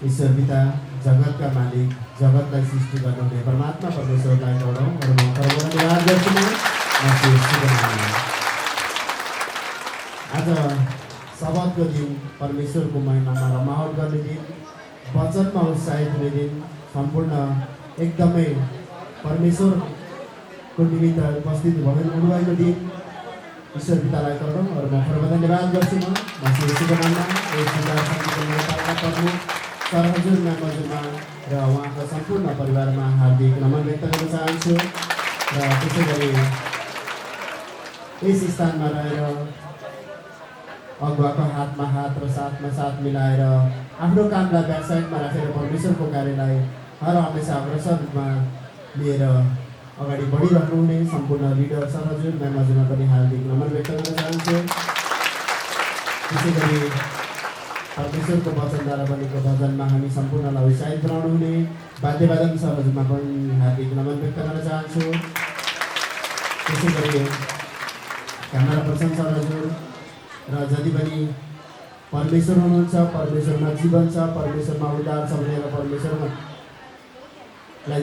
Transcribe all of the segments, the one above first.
ईश्वर पिता जगतका मालिक जगतलाई सृष्टि गर्नुहुने परमात्मा परमेश्वरलाई गरौँ र म धन्यवाद गर्छु आज सबतको दिन परमेश्वरको महिमामा रमावट गर्ने दिन वचनमा उत्साहित हुने दिन सम्पूर्ण एकदमै परमेश्वरको निमित्त उपस्थित हुनुभएको दिन ईश्वर पितालाई गरौँ र म धन्यवाद गर्छु यसको नाममा सरहजुर नाममा र उहाँका सम्पूर्ण परिवारमा हार्दिक नमन व्यक्त गर्न चाहन्छु र त्यसै गरी यस स्थानमा रहेर अगुवाको हातमा हात र साथमा साथ मिलाएर आफ्नो कामलाई ब्याकसाइडमा राखेर परमेश्वरको कार्यलाई हर हमेसा अग्रसर रूपमा लिएर अगाडि बढिरहनुहुने सम्पूर्ण लिडर सरहजुर म्यामजुमा पनि हार्दिक नमन व्यक्त गर्न चाहन्छु। त्यसै गरी परमेश्वरको वचनद्वारा बनेको भजनमा हामी सम्पूर्णलाई उत्साहित बनाउनुहुने वाद्यवादन सरहजुमा पनि हार्दिक नमन व्यक्त गर्न चाहन्छु। त्यसै गरी क्यामेरा पर्सन सरहजुर र जति पनि परमेश्वर हुनुहुन्छ, परमेश्वरमा जीवन छ, परमेश्वरमा उद्धार छ भनेर परमेश्वरलाई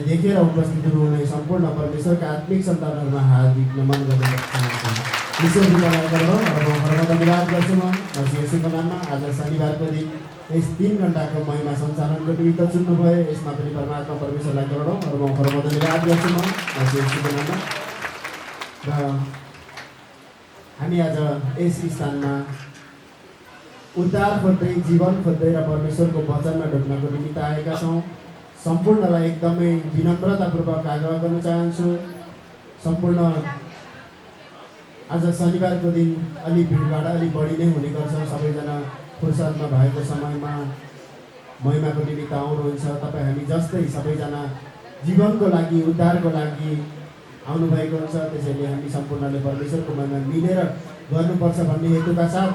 देखेर उपस्थित हुनुहुने सम्पूर्ण परमेश्वरका आत्मिक सन्तानहरूमा हार्दिक नमन गर्न चाहन्छु। ईश्वर पितालाई धन्यवाद गर्छु म यसैको नाममा। आज शनिबारको दिन यस 3 घण्टाको महिमा सञ्चालनको निमित्त चुन्नुभयो, यसमा पनि परमात्मा परमेश्वरलाई गरौँ र म धन्यवाद गर्छु म यसैको नाममा। र हामी आज यस स्थानमा उद्धार खोज्दै जीवन खोज्दै र परमेश्वरको वचनमा ढुक्नको निमित्त आएका छौँ। सम्पूर्णलाई एकदमै विनम्रतापूर्वक आग्रह गर्न चाहन्छु। सम्पूर्ण आज शनिबारको दिन अलि भिडभाड अलिक बढी नै हुने गर्छ। सबैजना फुर्सदमा भएको समयमा महिमाको निमित्त आउनुहुन्छ। तपाईँ हामी जस्तै सबैजना जीवनको लागि उद्धारको लागि आउनुभएको हुन्छ। त्यसैले हामी सम्पूर्णले परमेश्वरको महिमा मिलेर गर्नुपर्छ भन्ने हेतुका साथ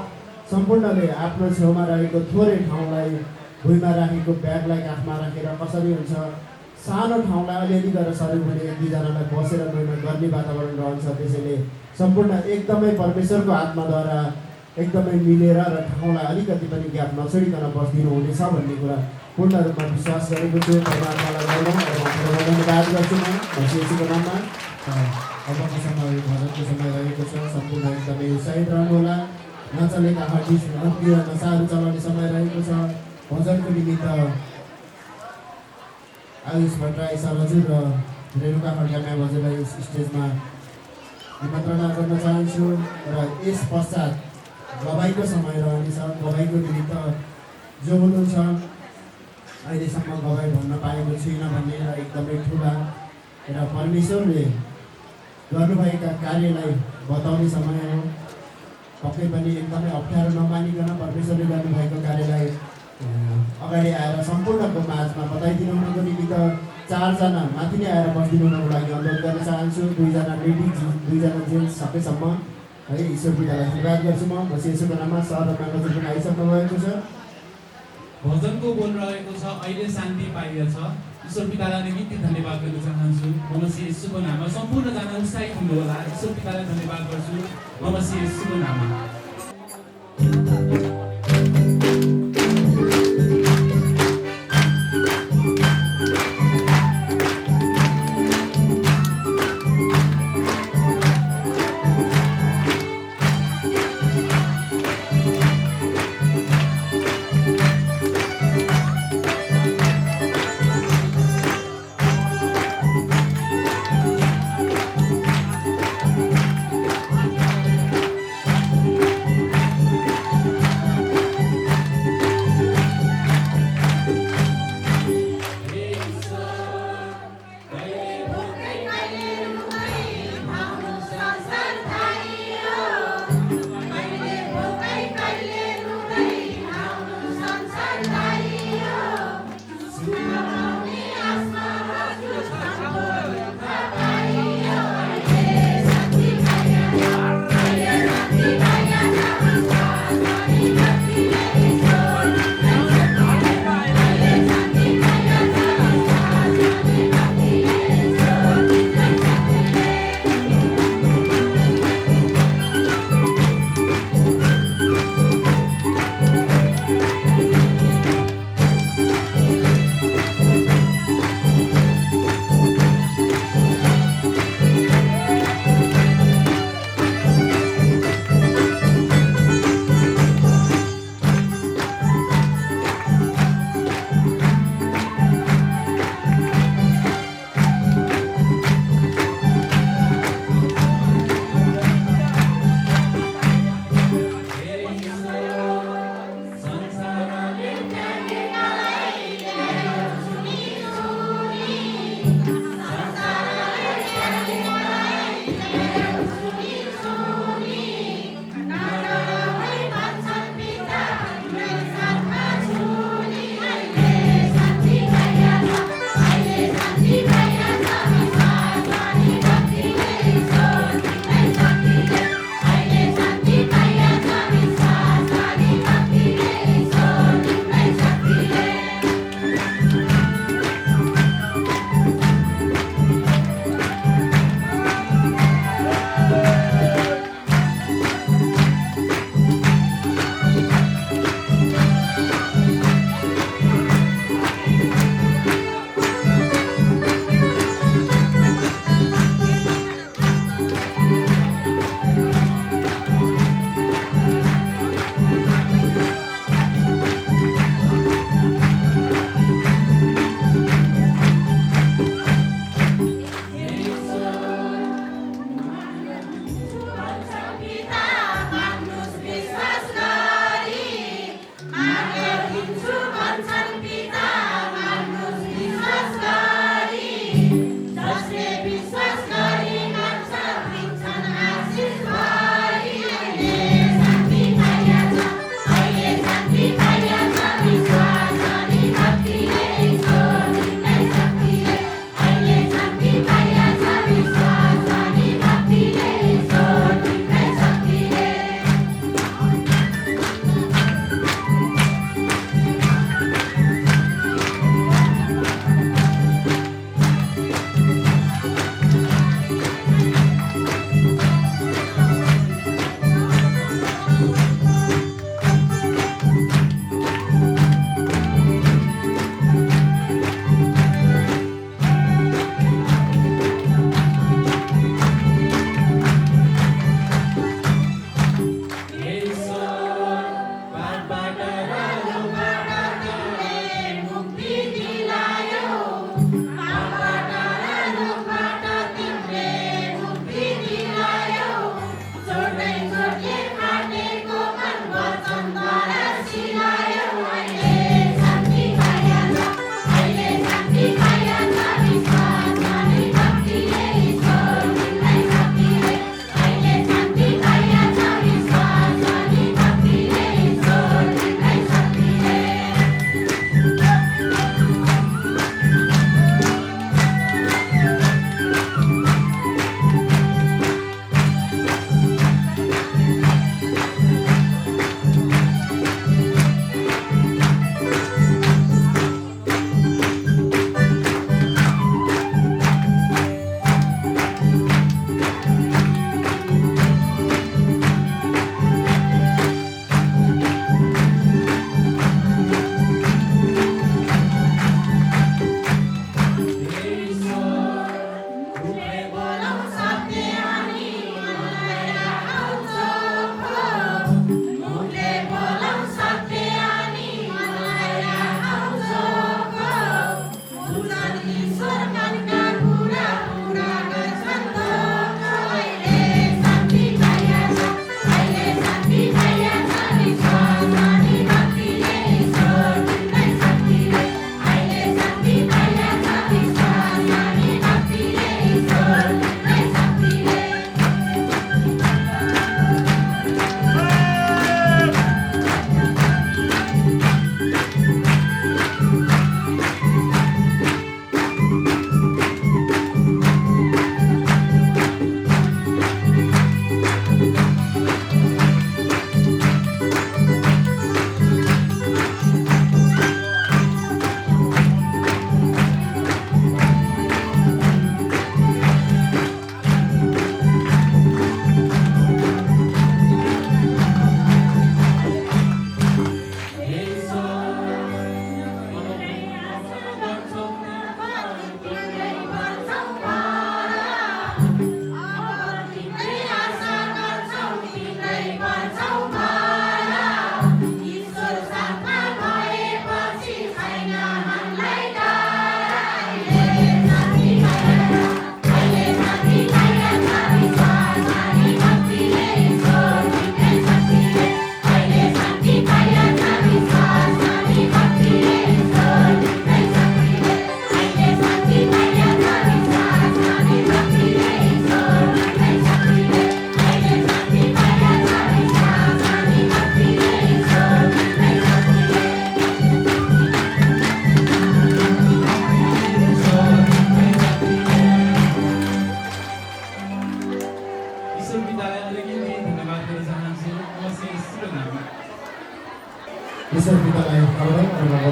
सम्पूर्णले आफ्नो छेउमा रहेको थोरै ठाउँलाई भुइँमा राखेको ब्यागलाई काखमा राखेर कसरी हुन्छ सानो ठाउँलाई अलिअलि गरेर सरी हुने 1-2जनालाई बसेर महिमा गर्ने वातावरण रहन्छ। त्यसैले सम्पूर्ण एकदमै परमेश्वरको आत्माद्वारा एकदमै मिलेर र ठाउँलाई अलिकति पनि ग्याप नछोडिकन बस्दिनु हुनेछ भन्ने कुरा पूर्ण रूपमा विश्वास गरेको छु। परमात्मालाई धन्यवाद गर्छु म यसैको नाममा। अबको समय भजनको समय रहेको छ। सम्पूर्ण एकदमै उत्साहित रहनुहोला। नचलेका हड्डी नसाहरू चलाउने समय रहेको छ। भजनको निमित्त आयुष भट्टराई सरहजुर र रेणुका खड्का भजनलाई स्टेजमा निमन्त्रणा गर्न चाहन्छु। र यस पश्चात गवाईको समय रहनेछ। गवाईको निमित्त जो हुनुहुन्छ अहिलेसम्म गवाई भन्न पाएको छुइनँ भन्ने र एकदमै ठुला र परमेश्वरले गर्नुभएका कार्यलाई बताउने समय हो। पक्कै पनि एकदमै अप्ठ्यारो नमानिकन परमेश्वरले गर्नुभएको कार्यलाई अगाडि आएर सम्पूर्णको माझमा बताइदिनु हुनुको निमित्त 4जना माथि नै आएर बसिदिनु हुनुको लागि अनुरोध गर्न चाहन्छु। 2जना लेडिज 2जना जेन्ट्स सबैसम्म है ईश्वर पितालाई धन्यवाद गर्छु म यसैको नाममा। सहरमा पनि आइसक्नु भएको छ। भजनको बोल रहेको छ अहिले शान्ति पाइएछ। ईश्वर पितालाई निमित्त धन्यवाद गर्न चाहन्छु। म यसुको नाममा सम्पूर्णजना उत्साहित हुनु होला। ईश्वर पितालाई धन्यवाद गर्छु म यसुको नाममा।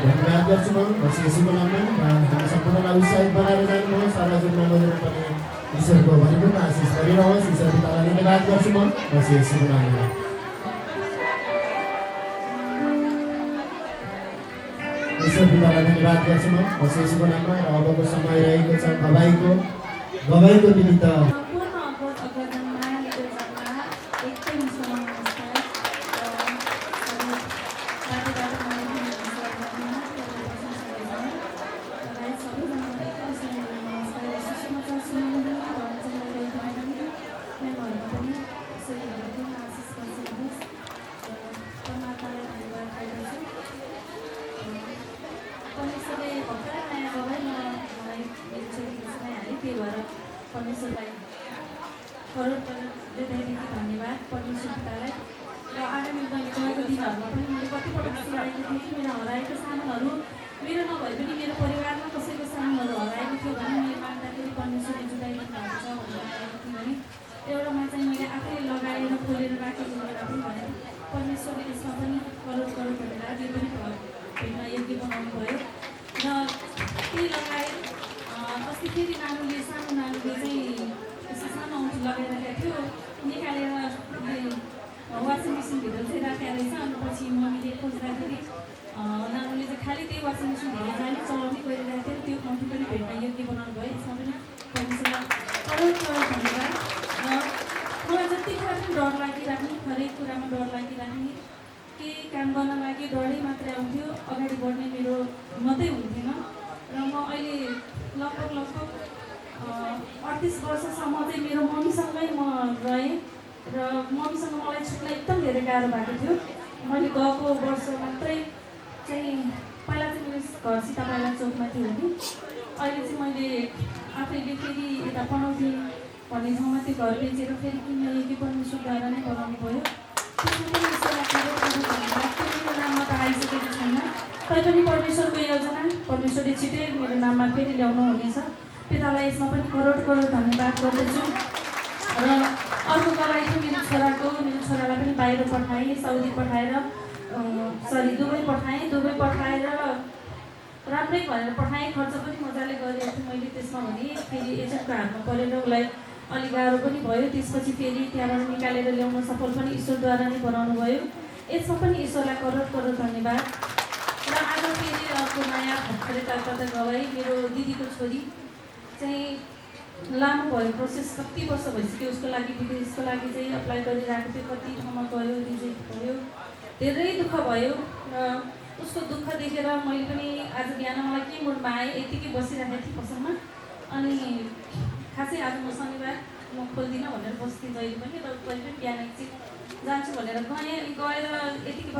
धन्यवाद गर्छु म यसैको नाममा र हामी सम्पूर्णलाई उत्साहित बनाएर जानुहोस् सारा जुनमा मन्दिर पनि ईश्वरको भरिपूर्ण आशिष गरिरहोस् ईश्वर पितालाई धन्यवाद गर्छु म यसैको नाममा ईश्वर पितालाई धन्यवाद गर्छु म यसैको नाममा र अबको समय रहेको छ गवाईको निमित्त परमेश्वरलाई करोड हृदयदेखि धन्यवाद परमेश्वर पितालाई र आगामी गएको दिनहरूमा पनि मैले कतिपटक सिकाएको थिएँ कि मेरो हराएको सामानहरू मेरो नभए पनि मेरो परिवारमा कसैको सामानहरू हराएको थियो भने मैले माग्दाखेरि परमेश्वरले जुटाइदिनु भएको छ भनेर भने एउटामा चाहिँ मैले आफै लगाएर खोलेर राखेको बेला पनि भने परमेश्वरले यसमा पनि करोड धन्यवाद यो पनि भेट्न योग्य बनाउनु भयो र त्यही लगाएर अस्ति फेरि सानो नानुले चाहिँ यस्तो सानो औँठी लगाइरहेको थियो निकालेर वासिङ मेसिनभित्र चाहिँ राखेको रहेछ अनि पछि मम्मीले खोज्दाखेरि नानुले चाहिँ खालि त्यही वासिङ मेसिनभित्र जाने चलाउने गरिरहेको थियो त्यो औँठी पनि भेट्न योग्य बनाउनु भयो यसमा पनि परमेश्वरलाई करोड धन्यवाद र मलाई जतिखेर पनि डर लागिराख्ने हरेक कुरामा डर लागिराख्ने केही काम गर्न लागि डरै मात्रै आउँथ्यो अगाडि बढ्ने मेरो मात्रै हुन्थेन र म अहिले लगभग 38 वर्षसम्म चाहिँ मेरो मम्मीसँगै म रहेँ र मम्मीसँग मलाई छुट्न एकदम धेरै गाह्रो भएको थियो मैले गएको वर्ष मात्रै चाहिँ पहिला चाहिँ मेरो घर सीतापाला चोकमा थियो नि अहिले चाहिँ मैले आफैले फेरि यता पढाउँथेँ भन्ने ठाउँमा त्यो घर बेचेर फेरि किन्न योग्य परमेश्वरद्वारा नै बनाउनु भयो मेरो नाममा त आइसकेको छैन तैपनि परमेश्वरको योजना परमेश्वरले छिटै मेरो नाममा फेरि ल्याउनु हुनेछ पितालाई यसमा पनि करोड धन्यवाद गर्दछु र अर्को गवाई चाहिँ मेरो छोरालाई पनि बाहिर पठाएँ साउदी पठाएर दुबई पठाएर राम्रै भएर पठाएँ खर्च पनि मजाले गरेको थिएँ मैले त्यसमा भने फेरि एजेन्टको हातमा परेर उसलाई अलिक गाह्रो पनि भयो त्यसपछि फेरि त्यहाँबाट निकालेर ल्याउन सफल पनि ईश्वरद्वारा नै बनाउनु भयो यसमा पनि ईश्वरलाई करोड धन्यवाद र आज फेरि अर्को नयाँ भर्खरै ताजा गवाई मेरो दिदीको छोरी चाहिँ लामो भयो प्रोसेस कति वर्ष भइसक्यो उसको लागि विदेशको लागि चाहिँ अप्लाई गरिरहेको थियो कति ठाउँमा गयो रिजेक्ट भयो धेरै दुःख भयो र उसको दुःख देखेर मैले पनि आज बिहान मलाई के मुडमा आएँ यतिकै बसिरहेको थिएँ पसलमा अनि खासै आज म शनिबार म खोल्दिनँ भनेर बस्थेँ जहिले पनि र कहिले पनि बिहान एकछिन जान्छु भनेर गएर यतिकै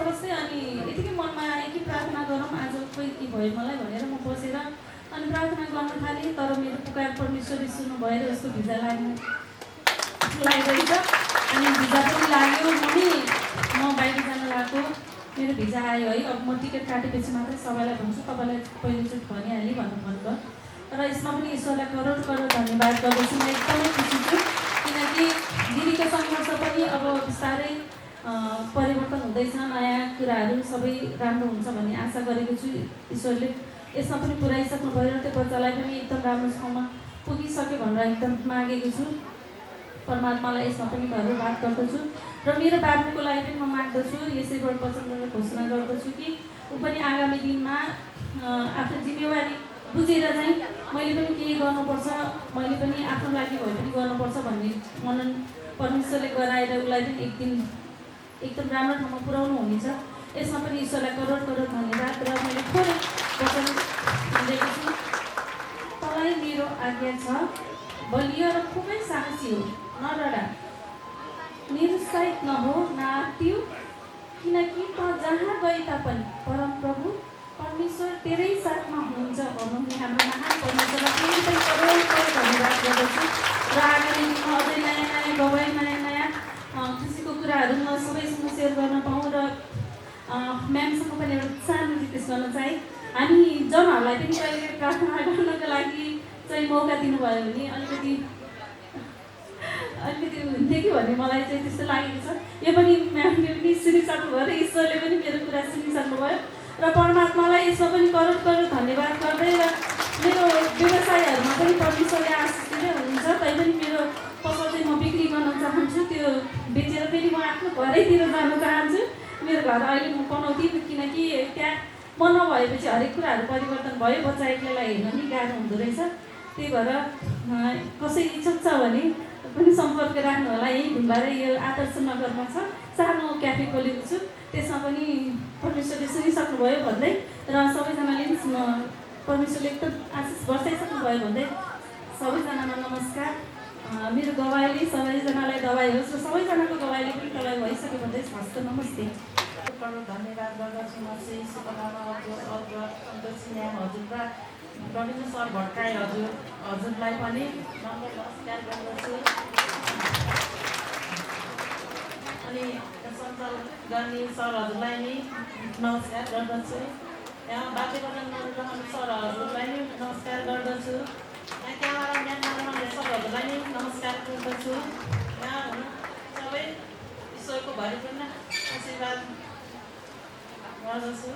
बस्दै अनि यतिकै मनमा आयो कि प्रार्थना गरौँ आज खोइ के भयो मलाई भनेर म बसेर अनि प्रार्थना गर्न थालेँ तर मेरो पुकार परमेश्वरले सुन्नु भएर उसको भिजा लागिरहेछ अनि भिजा पनि लाग्यो मम्मी म बाहिर जान लागेको मेरो भिजा आयो है अब म टिकट काटेपछि मात्रै सबैलाई भन्छु तपाईँलाई पहिलोचोटि भनिहालेँ भन्नुभयो र यसमा पनि ईश्वरलाई करोड धन्यवाद गर्दछु म एकदमै खुसी छु किनकि दिदीको सङ्घर्ष पनि अब बिस्तारै परिवर्तन हुँदैछ नयाँ कुराहरू सबै राम्रो हुन्छ भन्ने आशा गरेको छु ईश्वरले यसमा पनि पुऱ्याइसक्नु भयो र त्यो बच्चालाई पनि एकदम राम्रो ठाउँमा पुगिसक्यो भनेर एकदम मागेको छु परमात्मालाई यसमा पनि धन्यवाद गर्दछु र मेरो बाबुको लागि पनि म माग्दछु यसैबाट वचन गरेर घोषणा गर्दछु कि ऊ पनि आगामी दिनमा आफ्नो जिम्मेवारी बुझेर चाहिँ मैले पनि केही गर्नुपर्छ मैले पनि आफ्नो लागि भए पनि गर्नुपर्छ भन्ने मनन परमेश्वरले गराएर उसलाई पनि एक दिन एकदम राम्रो ठाउँमा पुर्याउनु हुनेछ यसमा पनि ईश्वरलाई करोड धन्यवाद र मैले थोरै वचन दिएको छु तँलाई मेरो आज्ञा छ बलियो र खुबै साहसी हो नडरा निरुत्साहित नहो नआत्तिऊ किनकि त जहाँ गए तापनि परम प्रभु परमेश्वर तेरै साथमा हुनुहुन्छ भन्नुहुने हाम्रो महान परमेश्वरलाई फेरि पनि करोड धन्यवाद गर्दछु र आगामी दिनमा अझै नयाँ गवाई नयाँ खुसीको कुराहरू म सबैसँग सेयर गर्न पाऊँ र म्यामसँग पनि एउटा सानो रिक्वेस्ट गर्न चाहे हामी जनहरूलाई पनि कहिले प्रार्थना गर्नको लागि चाहिँ मौका दिनुभयो भने अलिकति हुन्थ्यो कि भन्ने मलाई चाहिँ त्यस्तो लागेको छ। यो पनि म्यामले पनि सुनिसक्नुभयो र ईश्वरले पनि मेरो कुरा सुनिसक्नुभयो र परमात्मालाई यसमा पनि करोड करोड धन्यवाद गर्दै र मेरो व्यवसायहरूमा पनि परमेश्वरले आशिष दिँदै हुनुहुन्छ। तैपनि मेरो पसल चाहिँ म बिक्री गर्न चाहन्छु, त्यो बेचेर फेरि म आफ्नो घरैतिर जान चाहन्छु। मेरो घर अहिले म बनाउँथेँ किनकि त्यहाँ म नभएपछि हरेक कुराहरू परिवर्तन भयो, बच्चा एक्लैलाई हेर्न नि गाह्रो हुँदो रहेछ। त्यही भएर कसै इच्छुक छ भने पनि सम्पर्क राख्नु होला। यहीँ ढुङ्गारै यो आदर्श नगरमा छ, सानो क्याफे खोलेको छु, त्यसमा पनि परमेश्वरले सुनिसक्नुभयो भन्दै र सबैजनाले परमेश्वरले एकदम आशिष बर्साइसक्नुभयो भन्दै सबैजनामा नमस्कार। मेरो गवाईले सबैजनालाई दबाई होस् र सबैजनाको गवाईले पनि दबाई भइसक्यो भन्दै हस्त नमस्ते। धन्यवाद गर्दछु म चाहिँ सुपनामा सन्तोष म्याम हजुर र रविन्द्र सर भट्टराई हजुरलाई पनि नमस्कार गर्दछु। अनि सञ्चालन गर्ने सरहरूलाई नि नमस्कार गर्दछु। यहाँ वाद्यवादन गरिरहनु सरहरूलाई नि नमस्कार गर्दछु। यहाँ क्यामेरा म्यान गरिरहने सरहरूलाई नि नमस्कार गर्दछु। यहाँ हुनु सबै ईश्वरको भरिपूर्ण आशीर्वाद गर्दछु।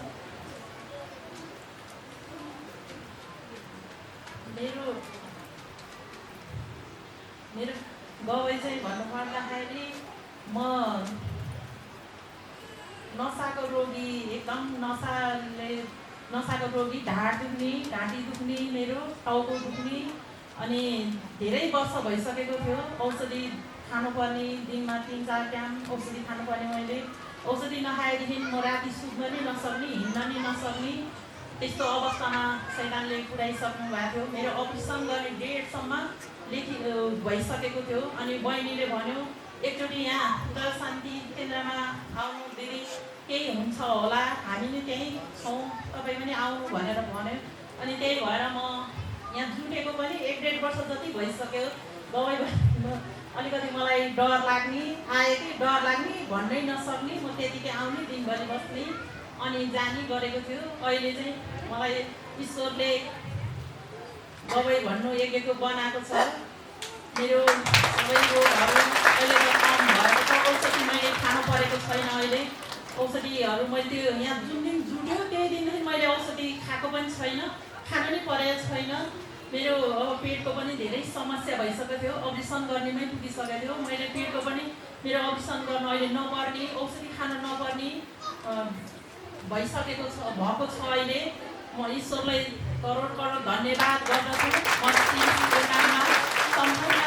मेरो गवाई चाहिँ भन्नुपर्दाखेरि म नसाको रोगी, एकदम नसाको रोगी, ढाड दुख्ने, घाँटी दुख्ने, मेरो टाउको दुख्ने अनि धेरै वर्ष भइसकेको थियो। औषधि खानुपर्ने, दिनमा 3-4 टाइम औषधि खानुपर्ने। मैले औषधि नखाएदेखि म राति सुत्न नि नसक्ने, हिँड्न नि नसक्ने, त्यस्तो अवस्थामा शैतानले पुऱ्याइसक्नु भएको थियो। मेरो अपरेसन गर्ने डेटसम्म भइसकेको थियो। अनि बहिनीले भन्यो एकचोटि यहाँ उदय शान्ति केन्द्रमा आउनु दिदी, केही हुन्छ होला, हामी नि त्यहीँ छौँ, तपाईँ पनि आउनु भनेर भन्यो। अनि त्यही भएर म यहाँ जुटेको पनि 1-1.5 वर्ष जति भइसक्यो। दबाई अलिकति मलाई डर लाग्ने, आयो कि डर लाग्ने, भन्नै नसक्ने, म त्यतिकै आउने, दिनभरि बस्ने अनि जाने गरेको थियो। अहिले चाहिँ मलाई ईश्वरले दबाई भन्नु एक बनाएको छ। मेरो सबै रोगहरू अहिले त कम भएको छ। औषधि मैले खानु परेको छैन। अहिले औषधिहरू मैले यहाँ जुन दिन जुट्यो त्यही दिनदेखि मैले औषधि खाएको पनि छैन, खानु नै परेको छैन। मेरो अब पेटको पनि धेरै समस्या भइसकेको थियो, अपरेसन गर्नेमै पुगिसकेको थियो। मैले पेटको पनि मेरो अपरेसन गर्न अहिले नपर्ने, औषधि खानु नपर्ने भएको छ। अहिले म ईश्वरलाई करोड करोड धन्यवाद गर्दछु। मसीहको नाममा सम्पूर्ण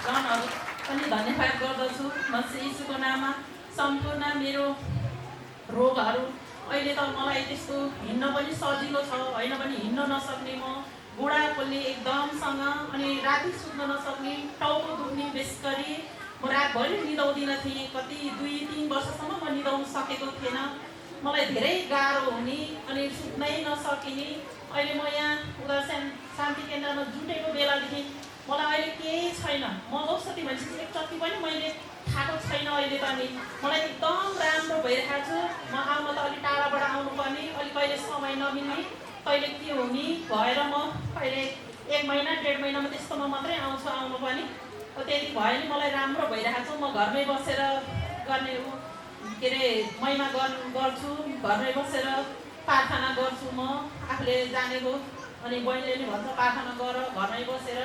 जनहरू पनि धन्यवाद गर्दछु। मसीह यीशुको नाममा सम्पूर्ण मेरो रोगहरू अहिले त मलाई त्यस्तो हिँड्न पनि सजिलो छ, होइन भने हिँड्न नसक्ने, म बुढाकोले एकदमसँग, अनि राति सुत्न नसक्ने, टाउको दुख्ने, विशेष गरी म रातभरि निदाउँदिनँ थिएँ। कति 2-3 वर्षसम्म म निदाउन सकेको थिएन। मलाई धेरै गाह्रो हुने अनि सुत्नै नसकिने। अहिले म यहाँ उदय शान्ति केन्द्रमा जुटेको बेलादेखि मलाई अहिले केही छैन। म औषधि भनेपछि एकचोटि पनि मैले खाएको छैन। अहिले त नि मलाई एकदम राम्रो भइरहेको छु। म आउन त अलिक टाढाबाट आउनुपर्ने, अलिक कहिले समय नमिल्ने, कहिले के हुने भएर म कहिले 1 महिना 1.5 महिनामा त्यस्तोमा मात्रै आउनु पनि। त्यति भयो नि मलाई राम्रो भइरहेको छु। म घरमै बसेर गर्ने के अरे महिमा गर्छु, घरमै बसेर प्रार्थना गर्छु। म आफूले जानेको, अनि बहिनीले नि भन्छ प्रार्थना गर, घरमै बसेर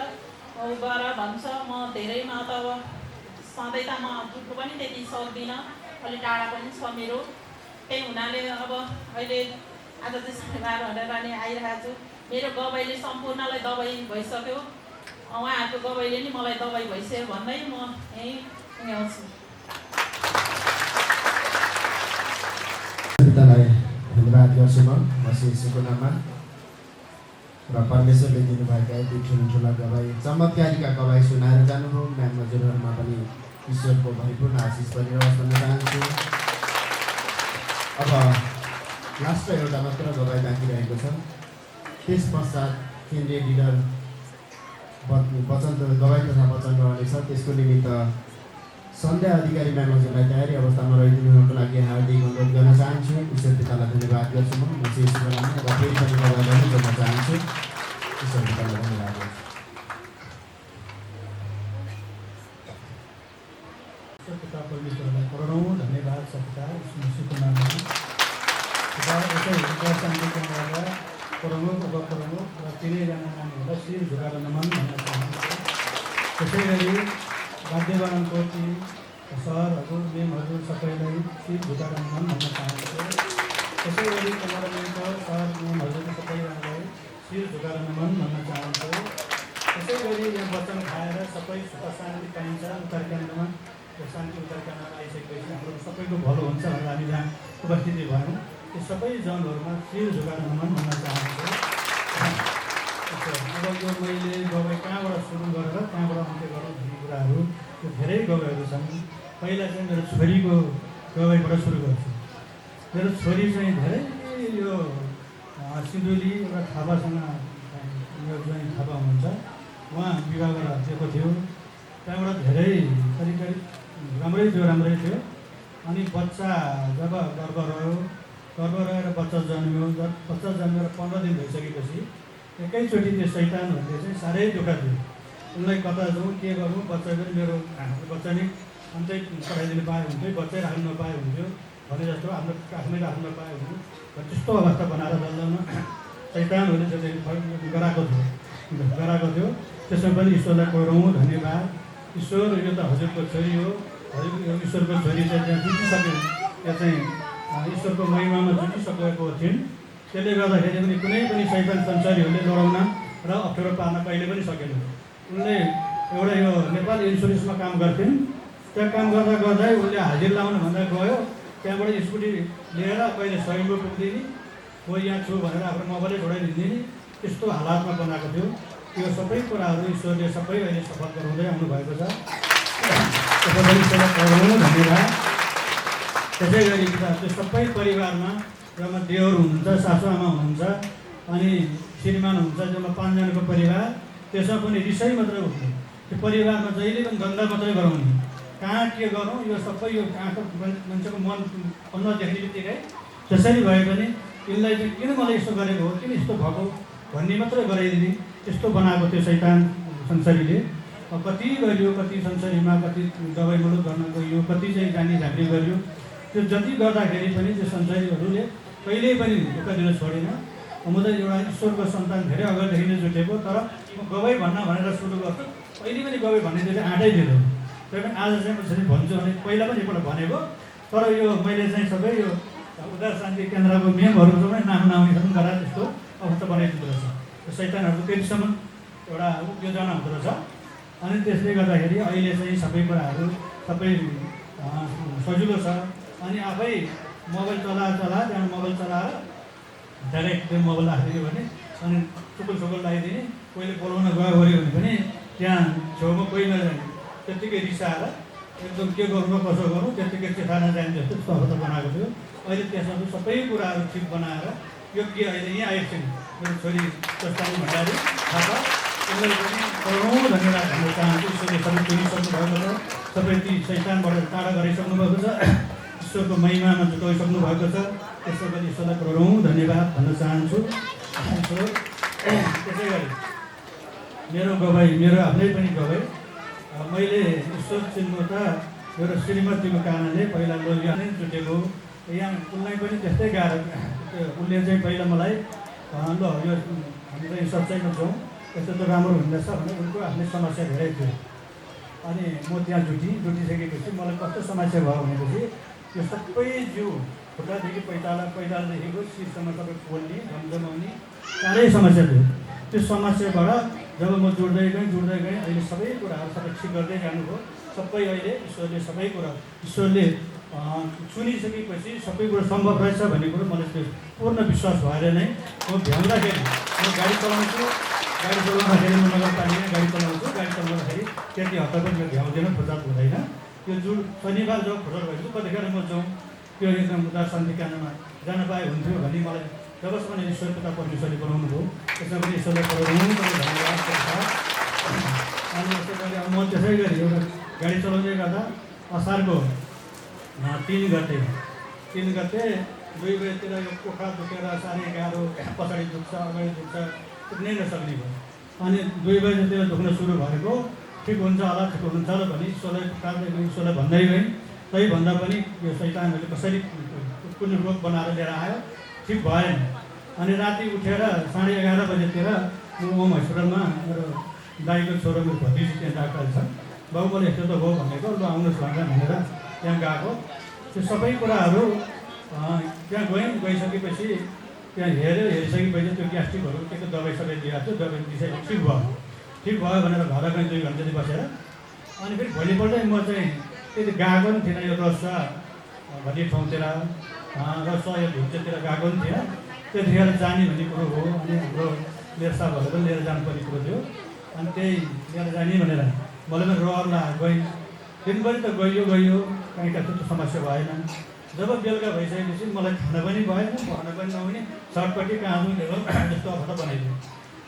गर भन्छ। म धेरैमा त अब सधैँ त म जुट्नु पनि त्यति सक्दिनँ, अलिक टाढा पनि छ मेरो। त्यही हुनाले अब अहिले आज चाहिँ 12:30 भनेर नि आइरहेको छु। मेरो गवाईले सम्पूर्णलाई दबाई भइसक्यो, उहाँहरूको गवाईले नि मलाई दबाई भइसक्यो भन्दै म यहीँ आउँछु। धन्यवाद गर्छु म मसीह यीशुको नाममा। र परमेश्वरले दिनुभएका यति ठुला गवाई, चमत्कारिका गवाई सुनाएर जानुभयो। म्याम हजुरहरूमा पनि ईश्वरको भरिपूर्ण आशिष परिरहोस् भन्न चाहन्छु। अब लास्टमा एउटा मात्र गवाई बाँकी रहेको छ। त्यस पश्चात केन्द्रीय लिडर वचन गवाई तथा वचन रहनेछ। त्यसको निमित्त सन्ध्या अधिकारी म्याम हजुरलाई तयारी अवस्थामा रहिदिनुको लागि हार्दिक अनुरोध गर्न चाहन्छु। ईश्वर पितालाई धन्यवाद गर्छु म मसीह यीशुको नाममा। र फेरि पनि गवाई गर्न चाहन्छु। ईश्वर पितालाई धन्यवाद गर्छु। यसै शान्ति केन्द्रका प्रमुख उपप्रमुख र तिनैजना नानीहरूलाई शिर झुकाएर नमन भन्न चाहन्छु। त्यसै गरी वाद्यवादनको ती सरहरू मेमहरू सबैलाई शिर झुकाएर नमन भन्न चाहन्छु। त्यसै गरी क्यामेराम्यानको सर मेमहरू सबैजनालाई शिर झुकाएर नमन भन्न चाहन्छु। त्यसै गरी यहाँ वचन खाएर सबै सुख शान्ति पाइन्छ उत्तर केन्द्रमा। यो शान्ति उत्तर केन्द्रमा आइसकेपछि हाम्रो सबैको भलो हुन्छ भनेर हामी जहाँ उपस्थिति भयौँ त्यो सबै जनहरूमा शिर झुकाएर नमन भन्न चाहन्छु। अब यो मैले गवाई कहाँबाट सुरु गरेर कहाँबाट अन्त्य गरौँ भन्ने कुराहरू त्यो धेरै गवाईहरू छन्। पहिला चाहिँ मेरो छोरीको गवाईबाट सुरु गर्छु। मेरो छोरी चाहिँ धेरै यो सिन्धुली एउटा थापासँग मेरो ज्वाइँ थापा हुनुहुन्छ, उहाँ विवाह गरेर दिएको थियो। त्यहाँबाट धेरै करिब करिब राम्रै थियो। अनि बच्चा जब गर्भ रहेर बच्चा जन्मियो, बच्चा जन्मेर 15 दिन भइसकेपछि एकैचोटि त्यो शैतानहरूले चाहिँ साह्रै दुःख दियो। उनलाई कता जाउँ के गरौँ, बच्चा पनि मेरो बच्चा नि अन्तै पठाइदिनु पाए हुन्थ्यो, बच्चै राख्नु नपाए हुन्थ्यो भने जस्तो आफ्नो आफ्नै राख्नु नपाए हुन्थ्यो। त्यस्तो अवस्था बनाएर जसमा शैतानहरूले चाहिँ गराएको थियो। त्यसमा पनि ईश्वरलाई गरौँ धन्यवाद। ईश्वर यो त हजुरको छोरी हो, हजुर ईश्वरको छोरी चाहिँ त्यहाँ जुटिसक्यो, त्यहाँ चाहिँ ईश्वरको महिमामा जुटिसकेको थिइन्। त्यसले गर्दाखेरि पनि कुनै पनि शैतान सञ्चारीहरूले लडाउन र अप्ठ्यारो पार्न कहिले पनि सकेन। उनले एउटा यो नेपाल इन्सुरेन्समा काम गर्थ्इन्। त्यहाँ काम गर्दा उनले हाजिर लाउनु भन्दा गयो, त्यहाँबाट स्कुटी लिएर कहिले 100 रुपियाँ पुग्दिने, म यहाँ छु भनेर आफ्नो मोबाइलै छोडाइदिँदिने, त्यस्तो हालातमा बनाएको थियो। यो सबै कुराहरू ईश्वरले सबै अहिले सफल गराउँदै आउनुभएको छ। त्यसैले ईश्वरलाई धन्यवाद। त्यसै गरी त्यो सबै परिवारमा जसमा देवर हुनुहुन्छ, सासुआमा हुनुहुन्छ अनि श्रीमान हुन्छ, जसमा 5 जनाको परिवार, त्यसमा पनि रिसाइ मात्रै उठ्ने, त्यो परिवारमा जहिले पनि दङ्गा मात्रै गराउने, कहाँ के गरौँ यो सबै यो कहाँको मान्छेको मन अनुहार देख्ने बित्तिकै जसरी भए पनि यिनलाई चाहिँ किन मलाई यस्तो गरेको हो, किन यस्तो भएको भन्ने मात्रै गराइदिने, त्यस्तो बनाएको त्यो शैतान संसारीले। कति गरियो, कति संसारीमा कति दबाई मुलुक गर्न गइयो, कति चाहिँ जानी झाँक्री गरियो। त्यो जति गर्दाखेरि पनि त्यो संसारीहरूले कहिल्यै पनि धोका दिन छोडेन। म त एउटा ईश्वरको सन्तान धेरै अगाडिदेखि नै जुटेको, तर म गवाई भन्न भनेर सुरु गर्छु, कहिले पनि गवाई भन्ने चाहिँ आँटै दिँदैन। त्यही पनि आज चाहिँ म यसरी भन्छु भने पहिला पनि एकपल्ट भनेको, तर यो मैले चाहिँ सबै यो उद्धार शान्ति केन्द्रको मेमहरू सबै नाम नआउनेसम्म गराएर त्यस्तो अवस्था बनाइदिँदो रहेछ। त्यो शैतानहरूको त्यतिसम्म एउटा योजना हुँदो रहेछ। अनि त्यसले गर्दाखेरि अहिले चाहिँ सबै कुराहरू सबै सजिलो छ। अनि आफै मोबाइल त्यहाँ मोबाइल चलाएर डाइरेक्ट त्यो मोबाइल राखिदियो भने अनि चुकुल लगाइदिने, कोहीले बोलाउन गयो भने पनि त्यहाँ छेउमा कोही नजाने, त्यत्तिकै रिसाएर एकदम के गर्नु कसो गर्नु त्यत्तिकै चेताना जाने जस्तो अवस्था बनाएको थियो। अहिले त्यसमा सबै कुराहरू ठिक बनाएर योग्य अहिले यहाँ आएको छैन मेरो छोरी जस्तानी भण्डारी थापा, उसलाई पनि करोडौँ धन्यवाद भन्न चाहन्छु। ईश्वरले सबै चुनिसक्नु भएको छ, सबै ती शैतानबाट टाढा गरिसक्नु भएको छ, ईश्वरको महिमामा जुटाइसक्नु भएको छ। त्यसै पनि ईश्वरलाई करोडौँ धन्यवाद भन्न चाहन्छु। त्यसै गरी मेरो गवाई, मेरो आफ्नै पनि गवाई, मैले ईश्वर चिन्नु त मेरो श्रीमतीको कारणले पहिला लोहिया नै जुटेको। यहाँ उसलाई पनि त्यस्तै गाह्रो, उसले चाहिँ पहिला मलाई ल यो हामी चाहिँ सच्चाइमा छौँ, यस्तो त राम्रो हुँदैछ भने उनको आफ्नै समस्या धेरै थियो। अनि म त्यहाँ जुटिसकेपछि मलाई कस्तो समस्या भयो भनेपछि यो सबै जिउ खुट्टादेखि पैतालादेखिको शिरसम्म सबै पोल्ने झमझमाउने साह्रै समस्या थियो। त्यो समस्याबाट जब म जुट्दै गएँ अहिले सबै कुराहरू सबै ठिक गर्दै जानुभयो। सबै अहिले ईश्वरले सबै कुरा ईश्वरले चुनिसकेपछि सबै कुरो सम्भव रहेछ भन्ने कुरो मलाई त्यो पूर्ण विश्वास भएर नै म भ्याउँदाखेरि म गाडी चलाउँछु, म नगरपालिका गाडी चलाउँदाखेरि त्यति हप्ता पनि म भ्याउँदैन, फुर्सद हुँदैन। त्यो जुन शनिबार जब फुर्सद भएपछि कतिखेर म जाउँ त्यो एकदम उद्धार शान्ति केन्द्रमा जान पाए हुन्थ्यो भन्ने मलाई जबसम्म ईश्वर पिता परमेश्वरले बनाउनु भयो त्यसमा पनि ईश्वरलाई धन्यवाद छ। अनि म त्यसै गरी एउटा गाडी चलाउँदै गर्दा असारको 3 गते 2 बजीतिर यो कोखा दुखेर साह्रै गाह्रो, पछाडि दुख्छ अगाडि दुख्छ, पुग्नै नसक्ने भयो। अनि 2 बजीतिर दुख्न सुरु भएको, ठिक हुन्छ होला भने ईश्वरलाई भन्दै गएँ। तै भन्दा पनि यो शैतानहरूले कसरी कुन रोग बनाएर लिएर आयो ठिक भएन। अनि राति उठेर 11:30 बजेतिर म ओम हस्पिटलमा मेरो दाइको छोरो मेरो भतिजी त्यहाँ डाक्टर छ, बाबु मैले यस्तो त हो भनेको, ल आउनुहोस् भनेर त्यहाँ गएको। त्यो सबै कुराहरू त्यहाँ गइसकेपछि त्यहाँ हेरिसकेपछि त्यो ग्यास्ट्रिकहरू के के दबाई सबै दिएको थियो, दबाई दिइसकेपछि ठिक भयो भनेर घर गएँ 2 घन्टा जति बसेर। अनि फेरि भोलिपल्टै म चाहिँ त्यति गएको पनि थिएन, यो रसा भन्ने ठाउँतिर रसा यो भित्रतिर गएको पनि थिएन। त्यतिखेर जाने भन्ने कुरो हो। अनि हाम्रो मेरो साथीहरू पनि लिएर जानुपर्ने कुरो थियो। अनि त्यही लिएर जाने भनेर मलाई पनि रहर गएँ। दिनभरि त गइयो कहीँ त्यस्तो समस्या भएन। जब बेलुका भइसकेपछि मलाई खाना पनि भएन, भन पनि नहुने, सर्टपट्टि कहाँ लिएर जस्तो अवस्था बनाइदियो।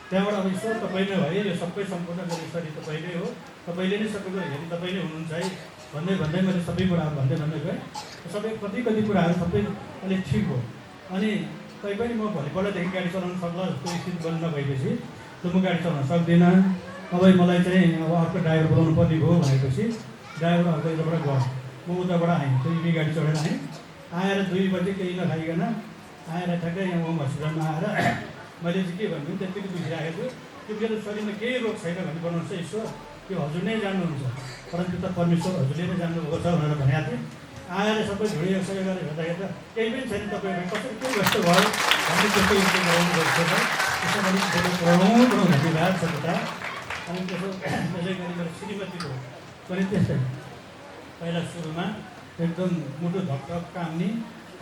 त्यहाँबाट अब ईश्वर तपाईँ नै भयो, यो सबै सम्पूर्ण मेरो ईश्वरी तपाईँले हो, तपाईँले नै सबै कुरा हेरि तपाईँ नै हुनुहुन्छ है भन्दै मैले सबै कुराहरू भन्दै गएँ। सबै कति कुराहरू सबै अलिक ठिक हो। अनि तैपनि म भोलिपल्टदेखि गाडी चलाउनु सक्ला जस्तो स्थिति बन्द भएपछि म गाडी चलाउन सक्दिनँ। अब मलाई चाहिँ अब अर्को ड्राइभर बोलाउनु पर्ने भयो भनेपछि ड्राइभर अर्को यताबाट गयो। म उताबाट आएँ, त्यो गाडी चढेर आएर 2 बजे केही नखाइकन आएर ठ्याक्कै यहाँ ओम हस्पिटलमा आएर मैले चाहिँ के भन्छु त्यतिकै बुझिराखेको छु, त्यो मेरो शरीरमा केही रोग छैन भने बनाउँछ ईश्वर, त्यो हजुर नै जान्नुहुन्छ, परन्तु त परमेश्वर हजुरले नै जान्नुभएको छ भनेर भनेको थिएँ। आएर सबै झोडी एक्सरे गरेर हेर्दाखेरि त केही पनि छैन, तपाईँहरू कसरी के कस्तो भयो भन्ने त्यस्तो उयो गराउनु भएको छ। त्यसो गरी करोडौँ धन्यवाद छ त। अनि त्यसै गरी मेरो श्रीमतीको पनि त्यस्तै पहिला सुरुमा एकदम मुटु धकधक काम्ने,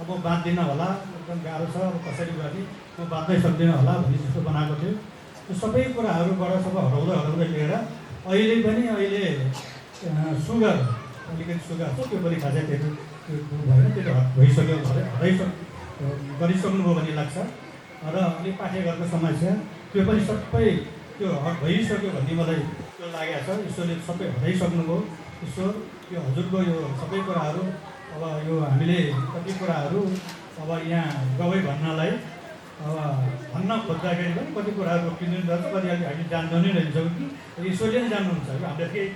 अब बाँच्दिनँ होला, एकदम गाह्रो छ, अब कसरी गर्ने म बाँच्नै सक्दिनँ होला भन्ने जस्तो बनाएको थियो। त्यो सबै कुराहरूबाट सबै हराउँदै लिएर अहिले सुगर अलिकति सुगर छ, त्यो पनि खासै त्यो भएन, त्यो भइसक्यो गरिसक्नुभयो भन्ने लाग्छ। र अलिक पाठेघरको समस्या त्यो पनि सबै त्यो भइसक्यो भन्ने मलाई त्यो लागेको छ। ईश्वरले सबै हटाइसक्नुभयो। ईश्वर यो हजुरको यो सबै कुराहरू अब यो हामीले कति कुराहरू अब यहाँ गवाई भन्नलाई अब भन्न खोज्दाखेरि पनि कति कुराहरू रोकिँदैन रहेछ, कति हामी जान्दैनौँ नै रहन्छौँ कि ईश्वरले नै जान्नुहुन्छ कि हामीले केही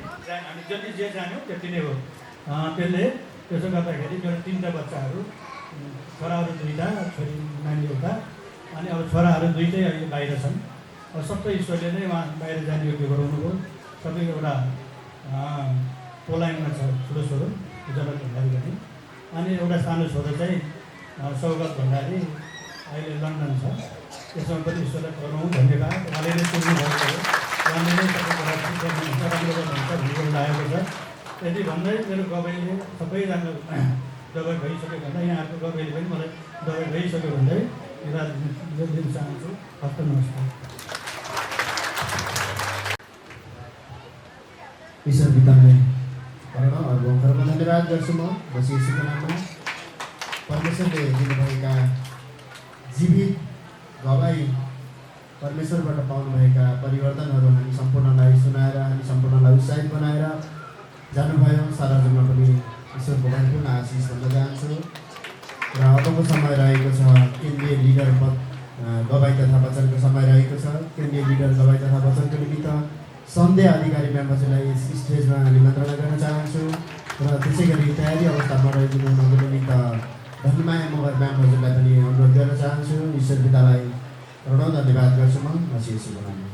हामी जति जे जान्यौँ त्यति नै हो। त्यसो गर्दाखेरि मेरो 3टा बच्चाहरू, छोराहरू 2टा, छोरी नानी एउटा, अनि अब छोराहरू 2टै अहिले बाहिर छन्। अब सबै ईश्वरले नै उहाँ बाहिर जाने योग्य गराउनुभयो। सबै एउटा पोल्यान्डमा छ ठुलो छोरो जनक भण्डारी भन्ने, अनि एउटा सानो छोरो चाहिँ सौगत भण्डारी अहिले लन्डन छ। त्यसमा पनि ईश्वरलाई गरौँ धन्यवाद। उहाँले नै सुन्नु भएको हो, उहाँले नै सबै कुरा ठिक गर्नुहुन्छ, राम्रो गर्नुहुन्छ भन्ने कुरो लागेको छ। यति भन्दै मेरो गवाईले सबैजना दबाई भइसक्यो भन्दा यहाँहरूको गवाईले पनि मलाई दबाई भइसक्यो भन्दै दिन चाहन्छु। हस्त नमस्कार। ईश्वर पितालाई धन्यवाद गर्छु। म यीशुको नाममा परमेश्वरले दिनुभएका जीवित गवाई, परमेश्वरबाट पाउनुभएका परिवर्तनहरू हामी सम्पूर्णलाई सुनाएर, हामी सम्पूर्णलाई उत्साहित बनाएर जानुभयो। सारा जगमा पनि ईश्वरको भरपूर्ण आशिष भन्न चाहन्छु। र अबको समय रहेको छ केन्द्रीय लिडर पद गवाई तथा वचनको समय रहेको छ। केन्द्रीय लिडर गवाई तथा वचनको निमित्त सन्ध्या अधिकारी म्याम्बरलाई यस स्टेजमा निमन्त्रणा गर्न चाहन्छु। र त्यसै गरी तयारी अवस्थामा रहेको निमित्त धन्यमाया मगर म्याम्बरलाई पनि अनुरोध गर्न चाहन्छु। ईश्वर पितालाई करोडौँ धन्यवाद गर्छु म यीशुको नाममा।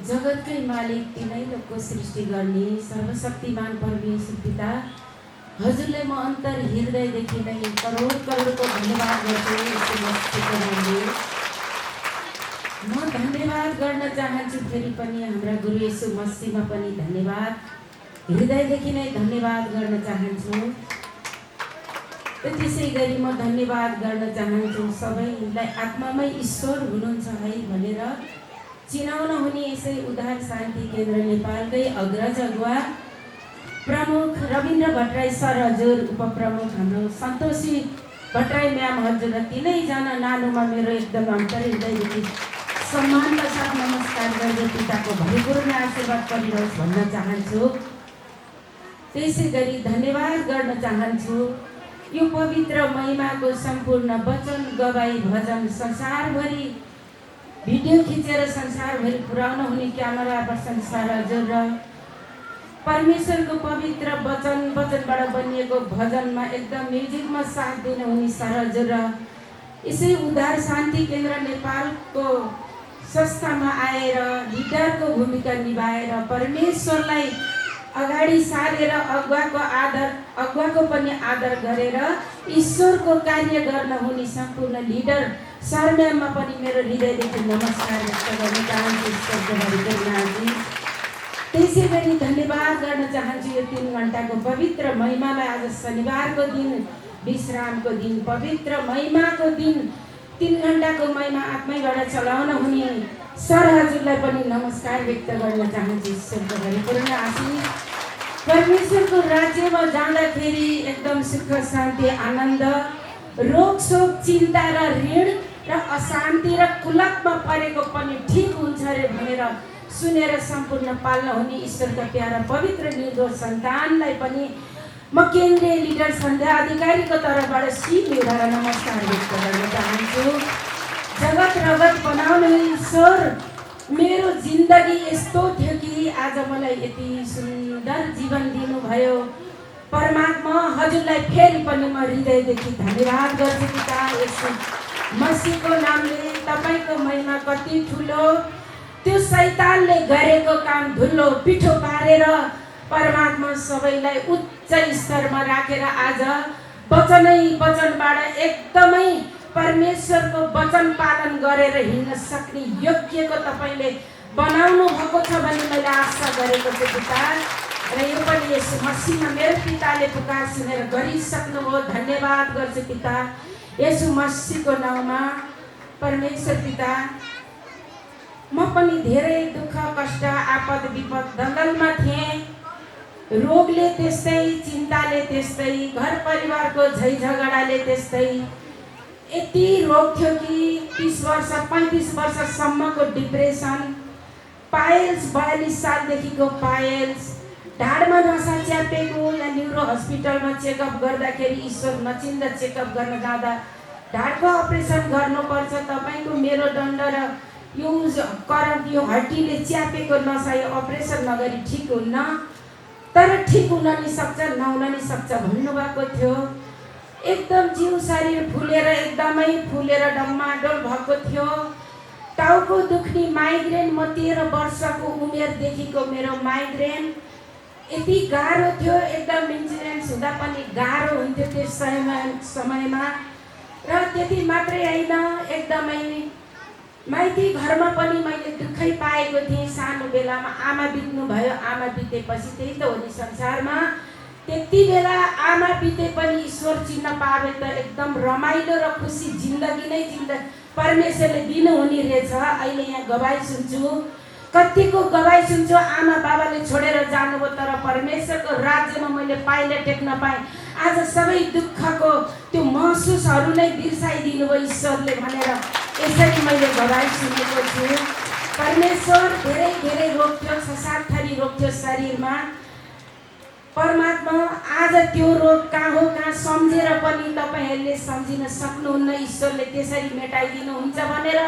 जगतकै मालिक, तिनै लोकको सृष्टि गर्ने सर्वशक्तिमान परमेश्वर पिता, हजुरलाई म अन्तर हृदयदेखि नै करोडको धन्यवाद गर्छु। म धन्यवाद गर्न चाहन्छु। फेरि पनि हाम्रा गुरु येशू मसीहमा पनि धन्यवाद, हृदयदेखि नै धन्यवाद गर्न चाहन्छु। त्यसै गरी म धन्यवाद गर्न चाहन्छु सबैलाई आत्मामै ईश्वर हुनुहुन्छ है भनेर चिनाउन हुने यसै उद्धार शान्ति केन्द्र नेपालकै अग्रज अगुवा प्रमुख रविन्द्र भट्टराई सर हजुर, उपप्रमुख हाम्रो सन्तोषी भट्टराई म्याम हजुर र तिनैजना नानुमा मेरो एकदम अन्तर हृदयदेखि सम्मानका साथ नमस्कार गर्दै पिताको भरिपूर्ण आशीर्वाद परिरहोस् भन्न चाहन्छु। त्यसै गरी धन्यवाद गर्न चाहन्छु यो पवित्र महिमाको सम्पूर्ण वचन, गवाई, भजन संसारभरि भिडियो खिचेर संसारभरि पुर्याउन हुने क्यामेरा पर्सन सर हजुर र परमेश्वरको पवित्र वचनबाट बनिएको भजनमा एकदम म्युजिकमा साथ दिनुहुने सारा हजुर र यसै उद्धार शान्ति केन्द्र नेपालको संस्थामा आएर लिडरको भूमिका निभाएर परमेश्वरलाई अगाडि सारेर अगुवाको पनि आदर गरेर ईश्वरको कार्य गर्न हुने सम्पूर्ण लिडर सर म्याममा पनि मेरो हृदयदेखि नमस्कार व्यक्त गर्न चाहन्छु ईश्वरजी। त्यसै गरी धन्यवाद गर्न चाहन्छु यो 3 घण्टाको पवित्र महिमालाई, आज शनिबारको दिन, विश्रामको दिन, पवित्र महिमाको दिन, 3 घण्टाको महिमा आत्मैबाट चलाउन हुने सर हजुरलाई पनि नमस्कार व्यक्त गर्न चाहन्छु। ईश्वरको परिपूर्ण आशीष। परमेश्वरको राज्यमा जाँदाखेरि एकदम सुख शान्ति आनन्द, रोग शोक चिन्ता र ऋण र अशान्ति र कुलतमा परेको पनि ठिक हुन्छ रे भनेर सुनेर सम्पूर्ण पाल्न हुने ईश्वरका प्यारा पवित्र निर्दोष सन्तानलाई पनि म केन्द्रीय लिडर सन्ध्या अधिकारीको तर्फबाट सिर मिलाएर नमस्कार व्यक्त गर्न चाहन्छु। जगत रगत बनाउने ईश्वर, मेरो जिन्दगी यस्तो थियो कि आज मलाई यति सुन्दर जीवन दिनुभयो। परमात्मा हजुरलाई फेरि पनि म हृदयदेखि धन्यवाद गर्छु पिता। यसो मसीहको नामले तपाईँको महिमा कति ठुलो, त्यो शैतानले गरेको काम धुलो पिठो पारेर परमात्मा सबैलाई उच्च स्तरमा राखेर आज वचनबाट एकदमै परमेश्वरको वचन पालन गरेर हिँड्न सक्ने योग्यको तपाईँले बनाउनु भएको छ भन्ने मैले आशा गरेको छु पिता। र यो पनि यस मसीहमा मेरो पिताले पुकार सुनेर गरिसक्नुभयो, धन्यवाद गर्छु पिता। यसो मसीहको नाउँमा परमेश्वर पिता, म पनि धेरै दुःख कष्ट आपद विपद दलदलमा थिएँ। रोगले त्यस्तै, चिन्ताले त्यस्तै, घर परिवारको झैझगडाले त्यस्तै, यति रोग थियो कि 30 वर्ष 35 वर्षसम्मको डिप्रेसन, पाइल्स 42 सालदेखिको पाइल्स, ढाडमा नसा च्यापेको, या न्युरो हस्पिटलमा चेकअप गर्दाखेरि ईश्वर नचिन्दा चेकअप गर्न जाँदा ढाडको अपरेसन गर्नुपर्छ, तपाईँको मेरो दण्ड र यो हड्डीले च्यापेको नसा यो अपरेसन नगरी ठिक हुन्न, तर ठिक हुन नि सक्छ, नहुन नि सक्छ भन्नुभएको थियो। एकदम जिउ शरीर फुलेर एकदमै फुलेर डम्माडोल भएको थियो। टाउको दुख्ने माइग्रेन, म 13 वर्षको उमेरदेखिको मेरो माइग्रेन यति गाह्रो थियो, एकदम मेन्टेनेन्स हुँदा पनि गाह्रो हुन्थ्यो त्यस समयमा। र त्यति मात्रै होइन, एकदमै माइती घरमा पनि मैले दुःखै पाएको थिएँ। सानो बेलामा आमा बित्नु भयो, आमा बितेपछि त्यही त हो नि संसारमा। त्यति बेला आमा बिते पनि ईश्वर चिन्न पावे त एकदम रमाइलो र खुसी जिन्दगी नै परमेश्वरले दिनुहुने रहेछ। अहिले यहाँ गवाई सुन्छु, कतिको गवाई सुन्छु, आमा बाबाले छोडेर जानुभयो तर परमेश्वरको राज्यमा मैले पाइला टेक्न पाएँ। आज सबै दुःखको त्यो महसुसहरू नै बिर्साइदिनु भयो ईश्वरले भनेर यसरी मैले गवाई सुनेको छु। परमेश्वर धेरै धेरै रोग थियो, 6-7 थरी रोग थियो शरीरमा। परमात्मा आज त्यो रोग कहाँ हो कहाँ सम्झेर पनि तपाईँहरूले सम्झिन सक्नुहुन्न, ईश्वरले त्यसरी मेटाइदिनुहुन्छ भनेर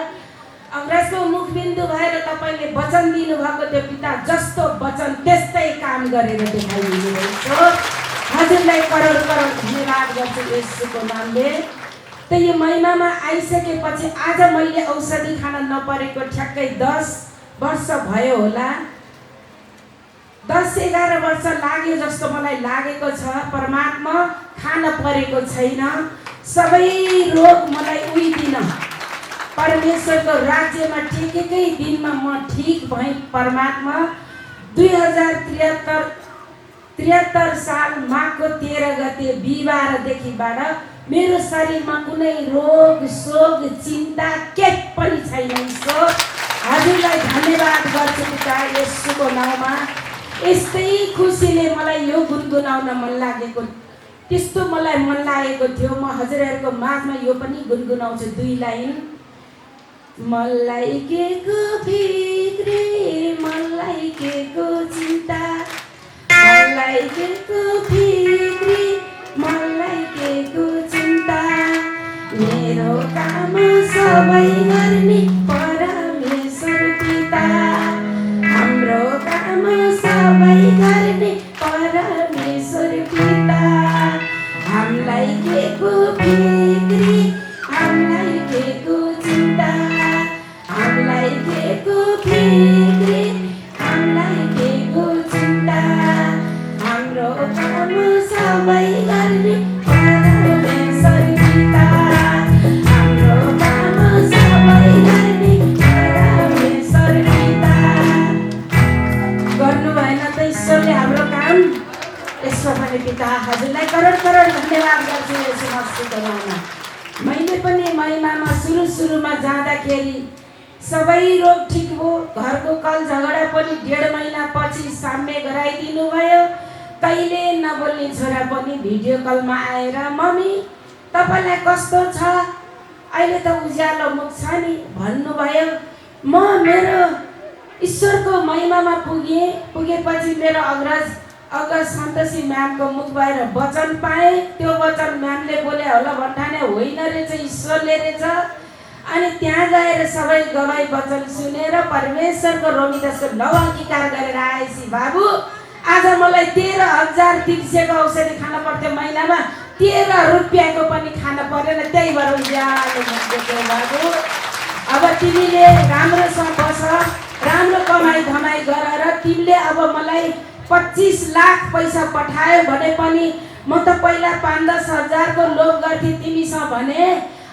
अङ्ग्रेजको मुखबिन्दु भएर तपाईँले वचन दिनुभएको थियो पिता। जस्तो वचन त्यस्तै काम गरेर देखाइदिनु भएको हजुरलाई करोड करोड धन्यवाद गर्छु येशूको नामले। त यो महिनामा आइसकेपछि आज मैले औषधि खान नपरेको ठ्याक्कै 10 वर्ष भयो होला, 10-11 वर्ष लाग्यो जस्तो मलाई लागेको छ। परमात्मा खान परेको छैन, सबै रोग मलाई उइदिन परमेश्वरको राज्यमा ठिकै दिनमा म ठिक भएँ। परमात्मा 2073 साल माघको 13 गते बिहिबारदेखिबाट मेरो शरीरमा कुनै रोग शोक चिन्ता के पनि छैन। ईश्वर हजुरलाई धन्यवाद गर्छु पिता येशूको नाउँमा। यस्तै खुसीले मलाई यो गुनगुनाउन मन लागेको, त्यस्तो मलाई मन लागेको थियो। म हजुरहरूको माझमा यो पनि गुनगुनाउँछु 2 लाइन। मलाई के को फिक्री, मलाई के को चिन्ता, मलाई के को फिक्री, मलाई के को चिन्ता, मेरो काम सबै गर्ने परमेश्वर पिता, हाम्रो काम सबै गर्ने हुन्। यसो भने पिता हजुरलाई करोड करोड धन्यवाद गर्छु यसो मस्तीको नाममा। मैले पनि महिमामा सुरुमा जाँदाखेरि सबै रोग ठिक भयो। घरको कल झगडा पनि 1.5 महिनापछि साम्य गराइदिनु भयो। कहिले नबोल्ने छोरा पनि भिडियो कलमा आएर मम्मी तपाईँलाई कस्तो छ, अहिले त उज्यालो मुख छ नि भन्नुभयो। म मेरो ईश्वरको महिमामा पुगेपछि मेरो अग्रज सन्तोषी म्यामको मुखबाट वचन पाएँ। त्यो वचन म्यामले बोले होला भन्ठाने होइन रहेछ, ईश्वरले रहेछ। अनि त्यहाँ गएर सबै गवाई वचन सुनेर परमेश्वरको रोमी 9 अंगीकार गरेर आएपछि बाबु आज मलाई 13,300 को औषधि खान पर्थ्यो महिनामा, 13 रुपियाँको पनि खान परेन। त्यही भएर उज्यालो बाबु अब तिमीले राम्रोसँग बस, राम्रो कमाई धमाई गरेर तिमीले अब मलाई 25 लाख पैसा पठायो भने पनि म त पहिला 5-10 हजारको लोभ गर्थेँ तिमीसँग भने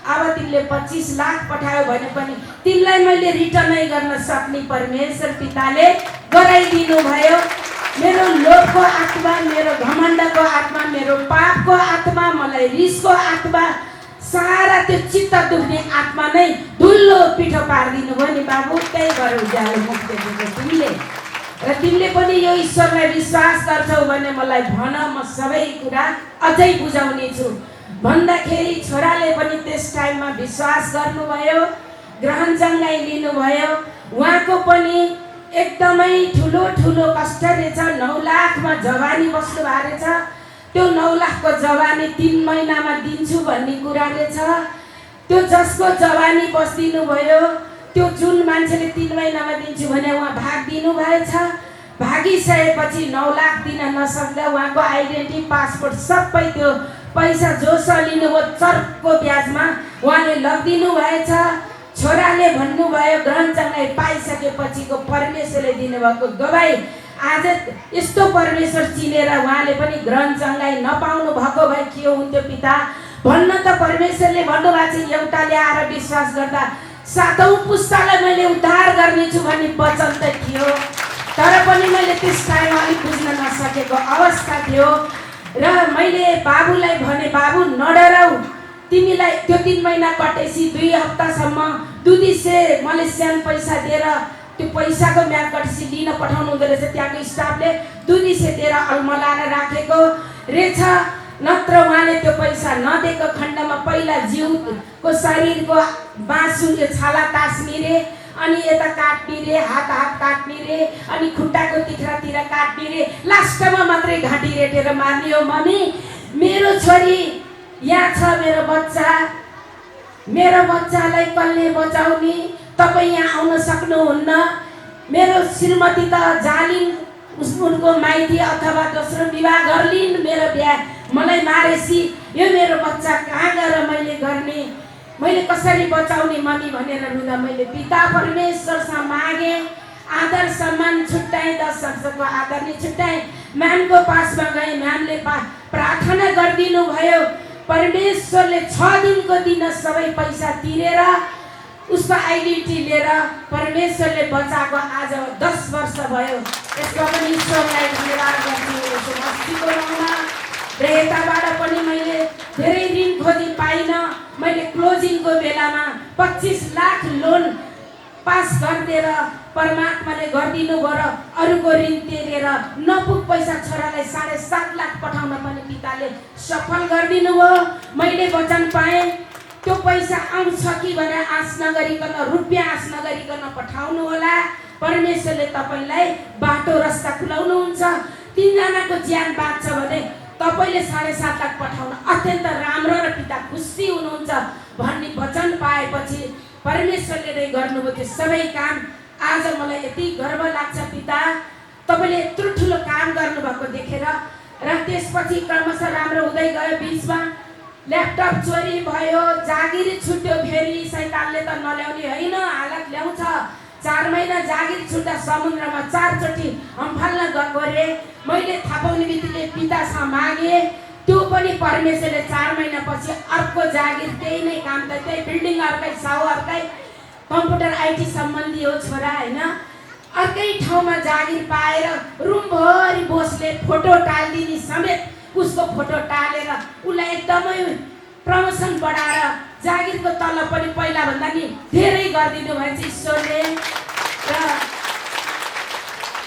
अब तिमीले 25 लाख पठायो भने पनि तिमीलाई मैले रिटर्नै गर्न सक्ने परमेश्वर पिताले गराइदिनु भयो। मेरो लोभको आत्मा, मेरो घमण्डको आत्मा, मेरो पापको आत्मा, मलाई रिसको आत्मा, सारा त्यो चित्त दुख्ने आत्मा नै धुल्लो पिठो पारिदिनु भयो नि बाबु। त्यही भएर उज्यालो मुख देखेको तिमीले र तिमीले पनि यो ईश्वरलाई विश्वास गर्छौ भने मलाई भन, म सबै कुरा अझै बुझाउने छु भन्दाखेरि छोराले पनि त्यस टाइममा विश्वास गर्नुभयो, ग्रहण चङ्गाई लिनुभयो। उहाँको पनि एकदमै ठुलो कष्ट रहेछ। 9 लाखमा जवानी बस्नु भएको रहेछ। त्यो 9 लाखको जवानी 3 महिनामा दिन्छु भन्ने कुरा रहेछ। त्यो जसको जवानी बस्दिनु भयो, त्यो जुन मान्छेले 3 महिनामा दिन्छु भने उहाँ भागिदिनु भएछ। भागिसकेपछि 9 लाख दिन नसक्दा उहाँको आइडेन्टिटी, पासपोर्ट सबै त्यो पैसा जोस लिनुभयो चर्को ब्याजमा उहाँले लगिदिनु भएछ। छोराले भन्नुभयो ग्रहण चङ्गाई पाइसकेपछिको परमेश्वरले दिनुभएको गवाई आज यस्तो परमेश्वर चिनेर उहाँले पनि ग्रहण चङ्गाई नपाउनु भएको भए के हुन्थ्यो पिता भन्न त परमेश्वरले भन्नुभएको छ एउटाले आएर विश्वास गर्दा 7औं पुस्तालाई मैले उद्धार गर्नेछु भन्ने वचन त थियो। तर पनि मैले त्यस टाइम अलिक बुझ्न नसकेको अवस्था थियो र मैले बाबुलाई भने बाबु नडराउ, तिमीलाई त्यो 3 महिना कटेपछि 2 हप्तासम्म दुधीसे मलेसियन पैसा दिएर त्यो पैसाको म्याद कटेपछि लिन पठाउनु हुँदो रहेछ। त्यहाँको स्टाफले दुधीसे दिएर अल्मलाएर राखेको रहेछ। नत्र उहाँले त्यो पैसा नदिएको खण्डमा पहिला जिउको शरीरको बाँसु छाला तास्ने रे, अनि यता काट्ने रे, हात काट्ने रे, अनि खुट्टाको तिख्रातिर काट्ने रे, लास्टमा मात्रै घाँटी रेटेर मार्ने हो। मम्मी मेरो छोरी यहाँ छ, मेरो बच्चालाई कसले बचाउने, तपाईँ यहाँ आउन सक्नुहुन्न। मेरो श्रीमती त जालिन्, उनको माइती अथवा दोस्रो विवाह गर्लिन्, मेरो बिहा मलाई मारेसी, यो मेरो बच्चा कहाँ गएर मैले गर्ने, मैले कसरी बचाउने मम्मी भनेर रुँदा मैले पिता परमेश्वरसँग मागे। आदर सम्मान छुट्याएँ, 10 वर्षको आदर नि छुट्याएँ। म्यामको पासमा गएँ, म्यामले प्रार्थना गरिदिनु भयो। परमेश्वरले 6 दिनको दिन सबै पैसा तिरेर उसको आइडेन्टिटी लिएर परमेश्वरले बचाएको आज 10 वर्ष भयो। यसमा पनि ईश्वरलाई धन्यवाद गर्छु मस्तीको नाममा। र यताबाट पनि मैले धेरै ऋण खोजी पाइनँ। मैले क्लोजिङको बेलामा 25 लाख लोन पास गरिदिएर परमात्माले गरिदिनु भयो र अरूको ऋण तिरेर नपुग पैसा छोरालाई 7.5 लाख पठाउन पनि पिताले सफल गरिदिनु भयो। मैले वचन पाएँ त्यो पैसा आउँछ कि भनेर आश नगरिकन, रुपियाँ आश नगरिकन पठाउनु होला। परमेश्वरले तपाईँलाई बाटो रस्ता खुलाउनुहुन्छ। 3 जनाको ज्यान बाँच्छ भने तपाईँले 7.5 लाख पठाउन अत्यन्त राम्रो र पिता खुसी हुनुहुन्छ भन्ने वचन पाएपछि परमेश्वरले नै गर्नुभयो त्यो सबै काम। आज मलाई यति गर्व लाग्छ पिता, तपाईँले यत्रो ठुलो काम गर्नुभएको देखेर। र त्यसपछि क्रमशः राम्रो हुँदै गयो। बिचमा ल्यापटप चोरी भयो, जागिर छुट्यो। फेरि शैतानले त नल्याउने होइन, हालत ल्याउँछ। 4 महिना जागिर छुट्दा समुद्रमा 4 चोटि अम्फाल्न गएको रे। मैले थाहा पाउने बित्तिकै पितासँग मागेँ, त्यो पनि परमेश्वरले 4 महिनापछि अर्को जागिर, त्यही नै काम त त्यही बिल्डिङ अर्कै, साउ अर्कै, कम्प्युटर आइटी सम्बन्धी हो छोरा होइन। अर्कै ठाउँमा जागिर पाएर रुमभरि बोसले फोटो टालिदिने समेत उसको फोटो टालेर उसलाई एकदमै प्रमोसन बढाएर जागिरको तलब पनि पहिलाभन्दा नि धेरै गरिदिनु भएछ ईश्वरले। र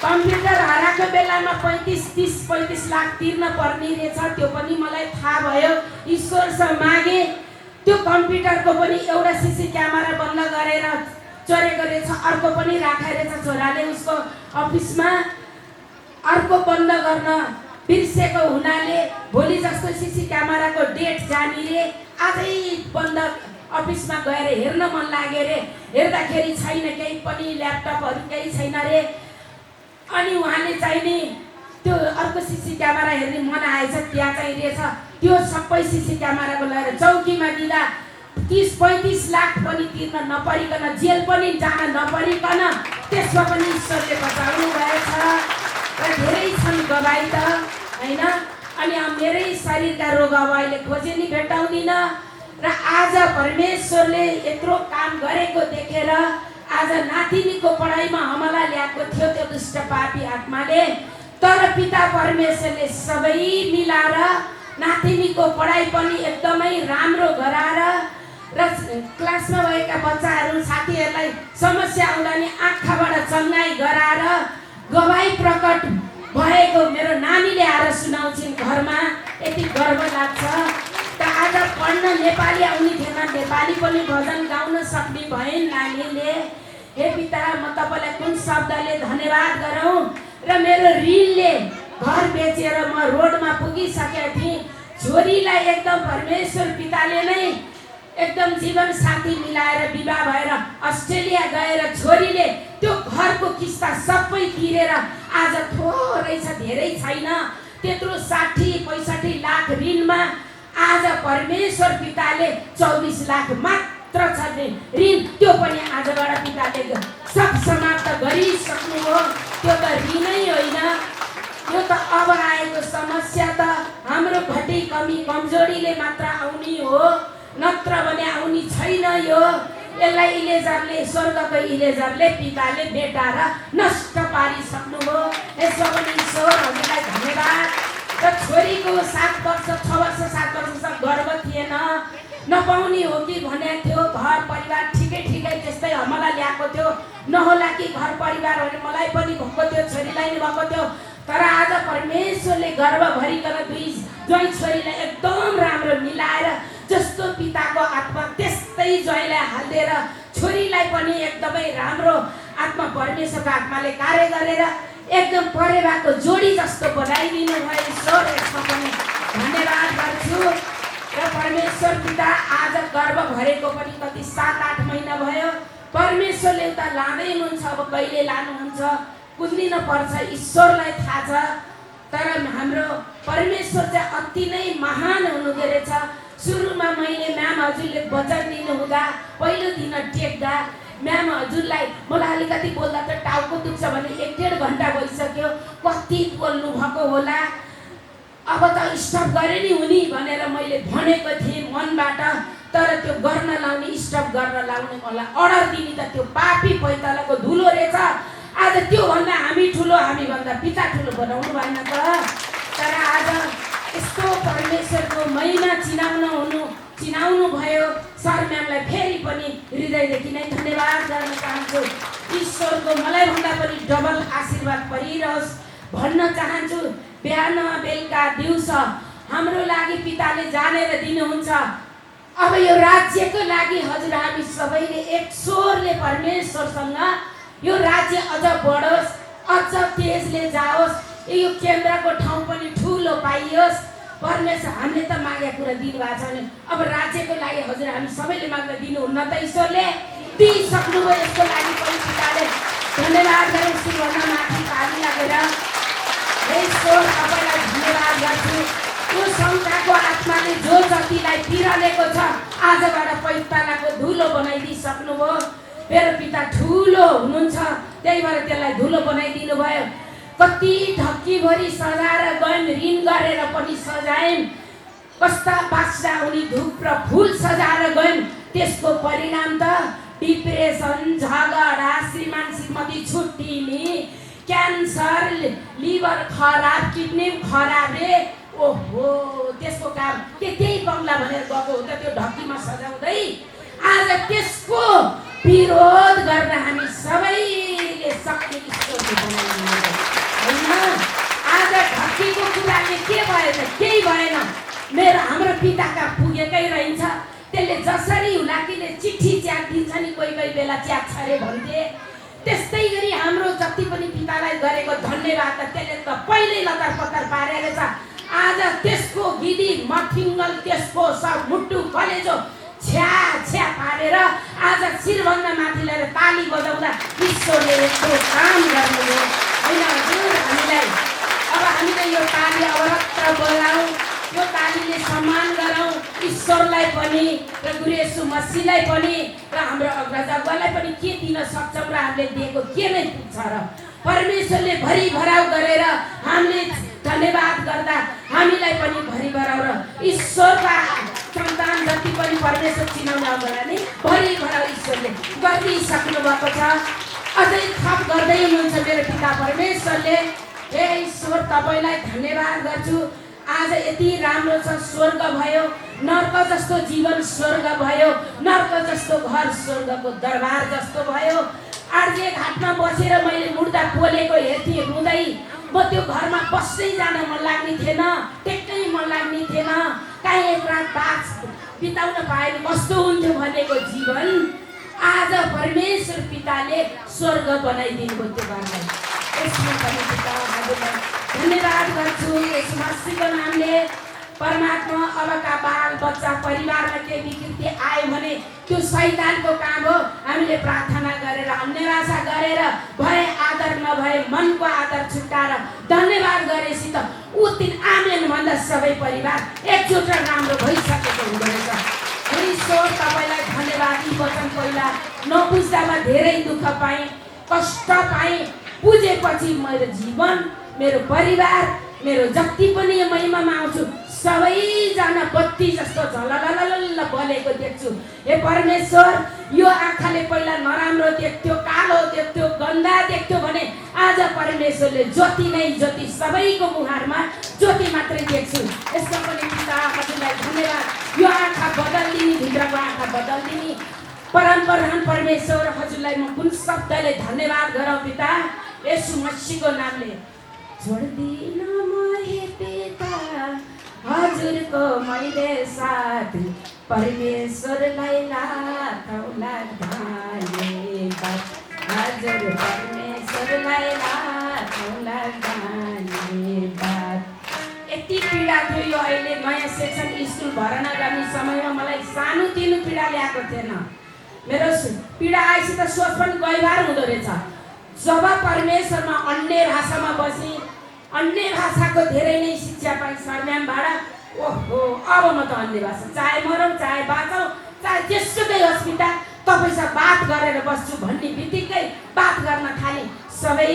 कम्प्युटर हराएको बेलामा 35 लाख तिर्न पर्ने रहेछ, त्यो पनि मलाई थाहा भयो। ईश्वरसँग मागे, त्यो कम्प्युटरको पनि एउटा सिसी क्यामेरा बन्द गरेर चोरेको रहेछ, अर्को पनि राखेर रहेछ छोराले उसको अफिसमा। अर्को बन्द गर्न बिर्सेको हुनाले भोलि जस्तो सिसी क्यामेराको डेट जाने रे, आजै बन्द अफिसमा गएर हेर्न मन लाग्यो रे, हेर्दाखेरि छैन, केही पनि ल्यापटपहरू केही छैन रे। अनि उहाँले चाहिँ नि त्यो अर्को सिसी क्यामेरा हेर्ने मन आएछ, त्यहाँ चाहिँ रहेछ त्यो सबै सिसी क्यामेराको लगेर चौकीमा दिँदा 30-35 लाख पनि तिर्न नपरिकन, जेल पनि जान नपरिकन त्यसमा पनि ईश्वरले बचाउनु भएछ। र धेरै छन् गवाई त होइन। अनि मेरै शरीरका रोग अब अहिले खोजे नि भेटाउँदिन। र आज परमेश्वरले यत्रो काम गरेको देखेर आज नातिनीको पढाइमा हमला ल्याएको थियो त्यो दुष्ट पापी आत्माले, तर पिता परमेश्वरले सबै मिलाएर नातिनीको पढाइ पनि एकदमै राम्रो गराएर र क्लासमा भएका बच्चाहरू साथीहरूलाई समस्या आउँदा नि आँखाबाट चङ्गाई गराएर गवाई प्रकट भएको मेरो नानीले आएर सुनाउँछिन् घरमा, यति गर्व लाग्छ। त आज पढ्न नेपाली आउने थिएन, नेपाली पनि भजन गाउन सक्ने भएन नानीले। हे पिता, म तपाईँलाई कुन शब्दले धन्यवाद गरौँ। र मेरो ऋणले घर बेचेर म रोडमा पुगिसकेको थिएँ, छोरीलाई एकदम परमेश्वर पिताले नै एकदम जीवन साथी मिलाएर विवाह भएर अस्ट्रेलिया गएर छोरीले त्यो घरको किस्ता सबै तिरेर आज थोरै छ, धेरै छैन, त्यत्रो 60-65 लाख ऋणमा आज परमेश्वर पिताले 24 लाख मात्र छ ऋण, त्यो पनि आजबाट पिताले सब समाप्त गरिसक्नु हो। त्यो त ऋणै होइन, यो त अब आएको समस्या त हाम्रो घटी कमी कमजोरीले मात्र आउने हो, नत्र भने आउने छैन। यो यसलाई इलेजरले, स्वर्गको इलेजरले पिताले भेटाएर नष्ट पारिसक्नु हो। यसो पनि ईश्वर हजुरलाई धन्यवाद। र छोरीको 7 वर्ष 6 वर्ष 7 वर्षसम्म गर्व थिएन, नपाउने हो कि भनेको थियो। घर परिवार ठिकै त्यस्तै हमला ल्याएको थियो, नहोला कि घर परिवार भने मलाई पनि भएको थियो, छोरीलाई नि भएको थियो। तर आज परमेश्वरले गर्व भरिकन दुई छोरीलाई एकदम राम्रो मिलाएर जस्तो पिताको आत्मा त्यस्तै ज्वाइँलाई हालिदिएर छोरीलाई पनि एकदमै राम्रो आत्मा परमेश्वरको आत्माले कार्य गरेर एकदम परेवाको जोडी जस्तो बनाइदिनु भयो। ईश्वर यसमा पनि धन्यवाद गर्छु। र परमेश्वर पिता आज गर्व भरेको पनि कति 7-8 महिना भयो, परमेश्वरले उता लाँदै हुनुहुन्छ, अब कहिले लानुहुन्छ कुद्दिन पर्छ, ईश्वरलाई थाहा छ। तर हाम्रो परमेश्वर चाहिँ अति नै महान हुनुहुँदो रहेछ। सुरुमा मैले म्याम हजुरले वचन दिनु हुँदा पहिलो दिन टेक्दा म्याम हजुरलाई मलाई अलिकति बोल्दा त टाउको दुख्छ भने 1-1.5 घन्टा भइसक्यो, कति बोल्नु भएको होला, अब त स्टप गरे नि हुने भनेर मैले भनेको थिएँ मनबाट। तर त्यो गर्न लाउने, स्टप गर्न लाउने मलाई अर्डर दिने त त्यो पापी पैतालाको धुलो रहेछ। आज त्योभन्दा हामी ठुलो, हामीभन्दा पिता ठुलो बनाउनु भएन त। तर आज यस्तो परमेश्वरको महिमा चिनाउनु भयो। सर म्यामलाई फेरि पनि हृदयदेखि नै धन्यवाद गर्न चाहन्छु। ईश्वरको मलाई भन्दा पनि डबल आशीर्वाद परिरहोस् भन्न चाहन्छु। बिहान बेलुका दिउँसो हाम्रो लागि पिताले जानेर दिनुहुन्छ। अब यो राज्यको लागि हजुर हामी सबैले एक स्वरले परमेश्वरसँग यो राज्य अझ बढोस्, अझ तेजले जाओस्, यो केन्द्रको ठाउँ पनि ठुलो पाइयोस्। परमेश्वर हामीले त मागेको कुरा दिनुभएको छ भने अब राज्यको लागि हजुर हामी सबैले माग्दा दिनुहुन्न त ईश्वरले दिइसक्नुभयो। यसको लागि पनि पिताले धन्यवाद गरेर श्रीभन्दा माथि पानी लागेर ईश्वर तपाईँलाई धन्यवाद गर्छु। यो शङ्काको आत्माले जो जतिलाई पिरलेको छ आजबाट पैतालाको धुलो बनाइदिइसक्नुभयो। मेरो पिता ठुलो हुनुहुन्छ, त्यही भएर त्यसलाई धुलो बनाइदिनु भयो। कति ढक्कीभरि सजाएर गयौँ, ऋण गरेर पनि सजायौँ, कस्ता बाक्सा उनी धुप र फुल सजाएर गयौँ, त्यसको परिणाम त डिप्रेसन, झगडा, श्रीमान श्रीमती छुट्टिने, क्यान्सर, लिभर खराब, किडनी खराब रे, ओहो त्यसको काम त्यही बङ्गला भनेर गएको हो त त्यो ढक्कीमा सजाउँदै आज त्यसको विरोध गर्न हामी सबैले सक्ने ईश्वरले बनाइदिनु होइन। आज ढक्कीको कुराले के भयो त? केही भएन। हाम्रो पिताका पुगेकै रहन्छ। त्यसले जसरी हुलाकीले चिठी च्याक दिन्छ नि कोही कोही बेला च्याक छ अरे भन्थे, त्यस्तै गरी हाम्रो जति पनि पितालाई गरेको धन्यवाद त त्यसले त पहिल्यै लतर पत्तर पारेर छ। आज त्यसको गिदी मठिङ्गल त्यसको सब मुट्टु कलेजो छ्या छ्या पारेर आज शिरभन्दा माथि लिएर ताली बजाउँदा ईश्वरले यस्तो काम गर्नुभयो होइन हजुर। हामीलाई अब हामीले यो ताली अवरत्र बोलाउँ, यो तालीले सम्मान गरौँ ईश्वरलाई पनि र गुरु येशू मसीहलाई पनि र हाम्रो अग्रजलाई पनि के दिन सक्छौँ र हामीले दिएको के नै पुग्छ र परमेश्वरले भरिभराउ गरेर हामीले धन्यवाद गर्दा हामीलाई पनि भरिभराउ र ईश्वरका सन्तान जति पनि परमेश्वर चिनाउन होला नि भरिभराउ ईश्वरले गरिदिइसक्नु भएको छ। अझै थप गर्दै हुनुहुन्छ मेरो पिता परमेश्वरले। हे ईश्वर तपाईँलाई धन्यवाद गर्छु। आज यति राम्रो छ, स्वर्ग भयो, नर्क जस्तो जीवन स्वर्ग भयो, नर्क जस्तो घर स्वर्गको दरबार जस्तो भयो। आर्जे घाटमा बसेर मैले मुर्दा पोलेको हेर्थेँ रुँदै, म त्यो घरमा बस्दै जान मन लाग्ने थिएन, टेक्नै मन लाग्ने थिएन। काहीँ एक रात बास बिताउन पाए कस्तो हुन्थ्यो भनेको जीवन आज परमेश्वर पिताले स्वर्ग बनाइदिनु भयो त्यो घरलाई। यसमा पनि पिता हजुरलाई धन्यवाद गर्छु। यस मसीहको नामले परमात्मा अबका बाल बच्चा परिवारमा केही विकृति आयो भने त्यो शैतानको काम हो। हामीले प्रार्थना गरेर अन्य भाषा गरेर भए आदर नभए मनको आदर छुट्याएर धन्यवाद गरेपछि त ऊ दिन आमेन भन्दा सबै परिवार एकजुट र राम्रो भइसकेको हुँदो रहेछ। ईश्वर तपाईँलाई धन्यवाद। यी वचन पहिला नबुझ्दामा धेरै दुःख पाएँ, कष्ट पाएँ, बुझेपछि मेरो जीवन, मेरो परिवार, मेरो जति पनि यो महिमामा आउँछु सबैजना बत्ती जस्तो झलललल बलेको देख्छु। हे परमेश्वर, यो आँखाले पहिला नराम्रो देख्थ्यो, कालो देख्थ्यो, गन्दा देख्थ्यो भने आज परमेश्वरले ज्योति नै ज्योति सबैको मुहारमा ज्योति मात्रै देख्छु। यसमा पनि पिता हजुरलाई धन्यवाद। यो आँखा बदलिदिने, भित्रको आँखा बदलिदिने परमप्रधान परमेश्वर हजुरलाई म कुन शब्दले धन्यवाद गरौँ पिता येशू मसीहको नामले। छोड्दिन म हे पिता हजुरको मैले साथ, परमेश्वरलाई लाखौँला धन्यवाद, हजुर परमेश्वरलाई लाखौँला धन्यवाद। यति पीडा थियो यो अहिले नयाँ सेक्सन स्कुल भर्ना गर्ने समयमा मलाई सानोतिनो पीडा ल्याएको थिएन। मेरो पीडा आएपछि त सोच पनि गैबार हुँदो रहेछ। जब परमेश्वरमा अन्य भाषामा बसी अन्य भाषाको धेरै नै शिक्षा पाएँ सरम्यामबाट, ओहो अब म त अन्य भाषा चाहे मरौँ चाहे बाँचौँ चाहे जेसुकै होस् पिता तपाईँसँग बात गरेर बस्छु भन्ने बित्तिकै बात गर्न थालेँ। सबै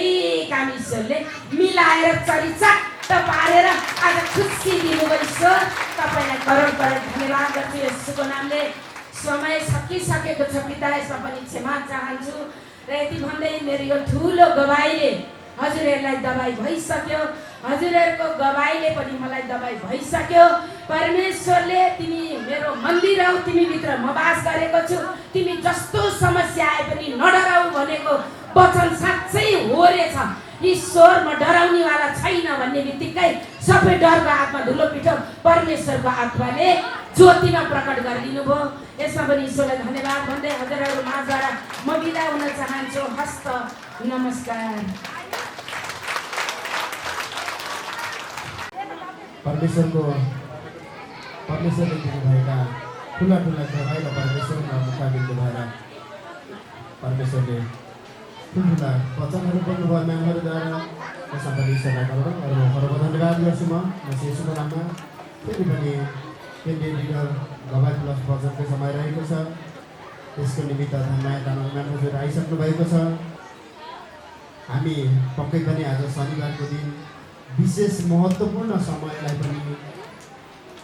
काम ईश्वरले मिलाएर चरिचट्ट पारेर आज खुसी दिनुभयो ईश्वर। तपाईँलाई करोड करोड धन्यवाद गर्छु यसको नामले। समय सकिसकेको छ पिता, यसमा पनि क्षमा चाहन्छु र यति भन्दै मेरो यो ठुलो गवाईले हजुरहरूलाई दबाई भइसक्यो, हजुरहरूको गवाईले पनि मलाई दबाई भइसक्यो। परमेश्वरले तिमी मेरो मन्दिर हौ, तिमीभित्र म बास गरेको छु, तिमी जस्तो समस्या आए पनि नडराउ भनेको वचन साँच्चै हो रहेछ। ईश्वर म डराउनेवाला छैन भन्ने बित्तिकै सबै डरको आत्मा धुलो पिठो परमेश्वरको आत्माले ज्योतिमा प्रकट गरिदिनु भयो। यसमा पनि ईश्वरलाई धन्यवाद भन्दै हजुरहरू माझबाट म बिदा हुन चाहन्छु। हस्त नमस्कार। परमेश्वरले दिनुभएका ठुला ठुला दबाई र परमेश्वरमा मुखाबिन्द भएर परमेश्वरले ठुल्ठुला वचनहरू बोल्नुभयो म्यामहरूद्वारा। यसमा पनि ईश्वरलाई खरब धन्यवाद गर्छु। म यसको नाममा फेरि पनि केन्द्रीय लिडर गवाई प्लस वचनको समय रहेको छ। त्यसको निमित्त धन्यवाद तामाङ म्याम हजुर आइसक्नु भएको छ। हामी पक्कै पनि आज शनिबारको दिन विशेष महत्त्वपूर्ण समयलाई पनि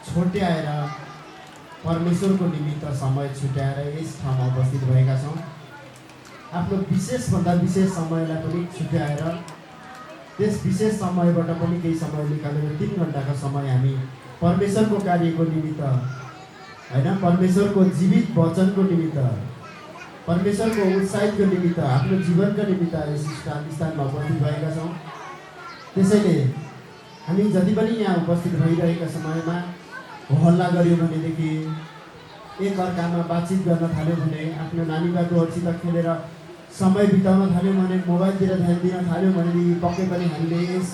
छुट्याएर परमेश्वरको निमित्त समय छुट्याएर यस ठाउँमा उपस्थित भएका छौँ। आफ्नो विशेषभन्दा विशेष समयलाई पनि छुट्याएर त्यस विशेष समयबाट पनि केही समय निकालेर 3 घन्टाको समय हामी परमेश्वरको कार्यको निमित्त होइन, परमेश्वरको जीवित वचनको निमित्त, परमेश्वरको उत्साहितको निमित्त, आफ्नो जीवनका निमित्त यस स्थानमा उपस्थित भएका छौँ। त्यसैले हामी जति पनि यहाँ उपस्थित भइरहेका समयमा हल्ला गऱ्यौँ भनेदेखि, एक अर्कामा बातचित गर्न थाल्यो भने, आफ्नो नानी बाबुहरूसित खेलेर समय बिताउन थाल्यौँ भने, मोबाइलतिर ध्यान दिन थाल्यौँ भनेदेखि पक्कै पनि हामीले यस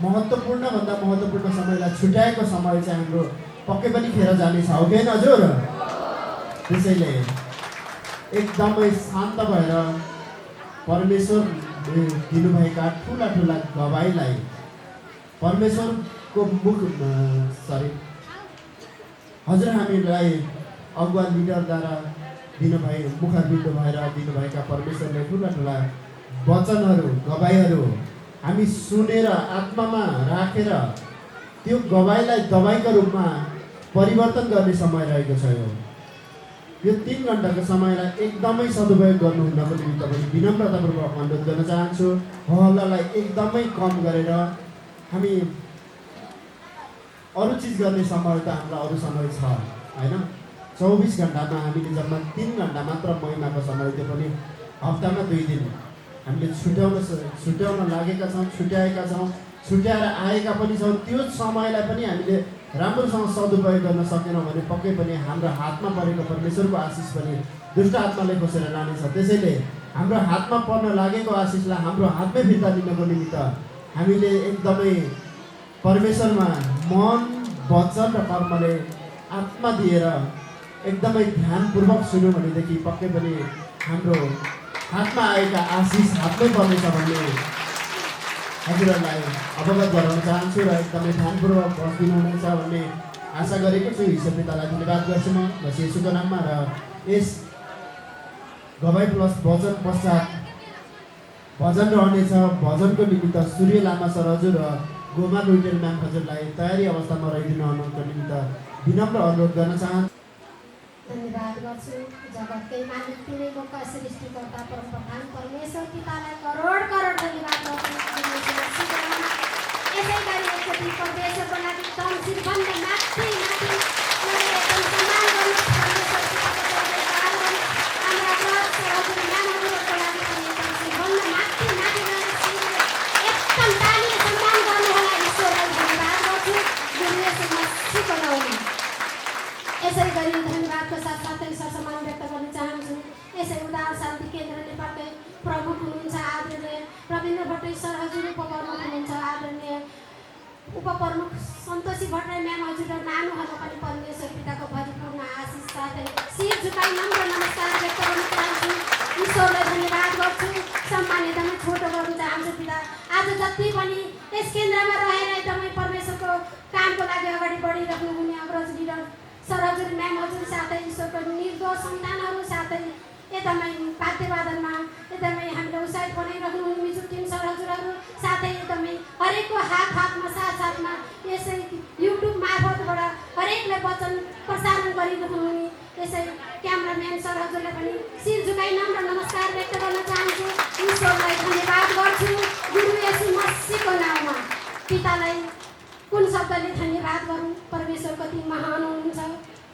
महत्त्वपूर्णभन्दा महत्त्वपूर्ण समयलाई छुट्याएको समय चाहिँ हाम्रो पक्कै पनि खेर जानेछ, हो कि होइन हजुर? त्यसैले एकदमै शान्त भएर परमेश्वरले दिनुभएका ठुला ठुला गवाईलाई परमेश्वरको हजुर हामीलाई अगुवा लिडरद्वारा मुखारबिन्द भएर दिनुभएका परमेश्वरले ठुला ठुला वचनहरू, गवाईहरू हामी सुनेर आत्मामा राखेर त्यो गवाईलाई दबाईका रूपमा परिवर्तन गर्ने समय रहेको छ। यो 3 घन्टाको समयलाई एकदमै सदुपयोग गर्नुहुनको निमित्त पनि विनम्रतापूर्वक अनुरोध गर्न चाहन्छु। हल्लालाई एकदमै कम गरेर हामी अरू चिज गर्ने समय त हाम्रो अरू समय छ होइन। 24 घन्टामा हामीले जम्मा 3 घन्टा मात्र महिनाको समय, त्यो पनि हप्तामा 2 दिन हामीले छुट्याउन लागेका छौँ, छुट्याएका छौँ, छुट्याएर आएका पनि छौँ। त्यो समयलाई पनि हामीले राम्रोसँग सदुपयोग गर्न सकेनौँ भने पक्कै पनि हाम्रो हातमा परेको परमेश्वरको आशिष पनि दुष्ट आत्माले खोसेर लानेछ। त्यसैले हाम्रो हातमा पर्न लागेको आशिषलाई हाम्रो हातमै फिर्ता दिनको निमित्त हामीले एकदमै परमेश्वरमा मन, वचन र कर्मले आत्मा दिएर एकदमै ध्यानपूर्वक सुन्यौँ भनेदेखि पक्कै पनि हाम्रो हातमा आएका आशिष हातमै पर्नेछ भन्ने हजुरहरूलाई अवगत गराउन चाहन्छु र एकदमै ध्यानपूर्वक बस्दिनु हुनेछ भन्ने आशा गरेको छु। ईश्वर पितालाई धन्यवाद गर्छु म येशूको नाममा। र यस गवाई प्लस वचन पश्चात भजन रहनेछ। भजनको निमित्त सूर्य लामा सर हजुर र गोमा लुइटेल म्याम हजुरलाई तयारी अवस्थामा रहिदिनु हुनुको निमित्त विनम्र अनुरोध गर्न चाहन्छु। धन्यवाद गर्छु। जगतकै मालिक तिनैको सृष्टिकर्ता परमप्रधान परमेश्वर पितालाई करोड करोड धन्यवाद गर्छु। यसै गरी एकचोटि परमेश्वरको लागि तम्सिरभन्दा माथि माथि एकदम सम्मान गर्नु परमेश्वर पिताको जयजयकार गर्नु। हाम्रा हजुर नामहरूको लागि पनि तम्सिरभन्दा माथि माथि एकदम ताली सम्मान गर्नु होला। ईश्वरलाई धन्यवाद गर्छु गुरु येशू मसीहको नाममा। यसै गरी धन्यवादको साथसाथै सरसम्मान व्यक्त गर्न चाहन्छु। यसै उदार शान्ति केन्द्र नेपालकै प्रमुख हुनुहुन्छ आदरणीय रविन्द्र भट्टराई सर हजुर, उपप्रमुख हुनुहुन्छ आदरणीय उपप्रमुख सन्तोषी भट्टराई म्याम हजुर र नानुहरूलाई पनि परमेश्वर पिताको भरिपूर्ण आशिष साथै शिर झुकाई नम्र नमस्कार व्यक्त गर्न चाहन्छु। ईश्वरलाई धन्यवाद गर्छु। सम्मान एकदमै छोटो गर्न चाहन्छु। पिता आज जति पनि यस केन्द्रमा रहेर एकदमै परमेश्वरको कामको लागि अगाडि बढिराख्नु हुने अग्रज लिडर सर हजुर, म्याम हजुर, साथै ईश्वरको निर्दोष सन्तानहरू, साथै एकदमै वाद्यवादनमा एकदमै हामीले उत्साहित बनाइराख्नुहुने म्युजिक टिम सर हजुरहरू, साथै एकदमै हरेकको हातमा साथमा यसै युट्युब मार्फतबाट हरेकले वचन प्रसारण गरिराख्नुहुने यसै क्यामराम्यान सर हजुरलाई पनि शिर झुकाई नम्र नमस्कार व्यक्त गर्न चाहन्छु। ईश्वरलाई धन्यवाद गर्छु गुरु येशू मसीहको नाममा। पितालाई कुन शब्दले धन्यवाद गरौँ? परमेश्वर कति महान हुनुहुन्छ,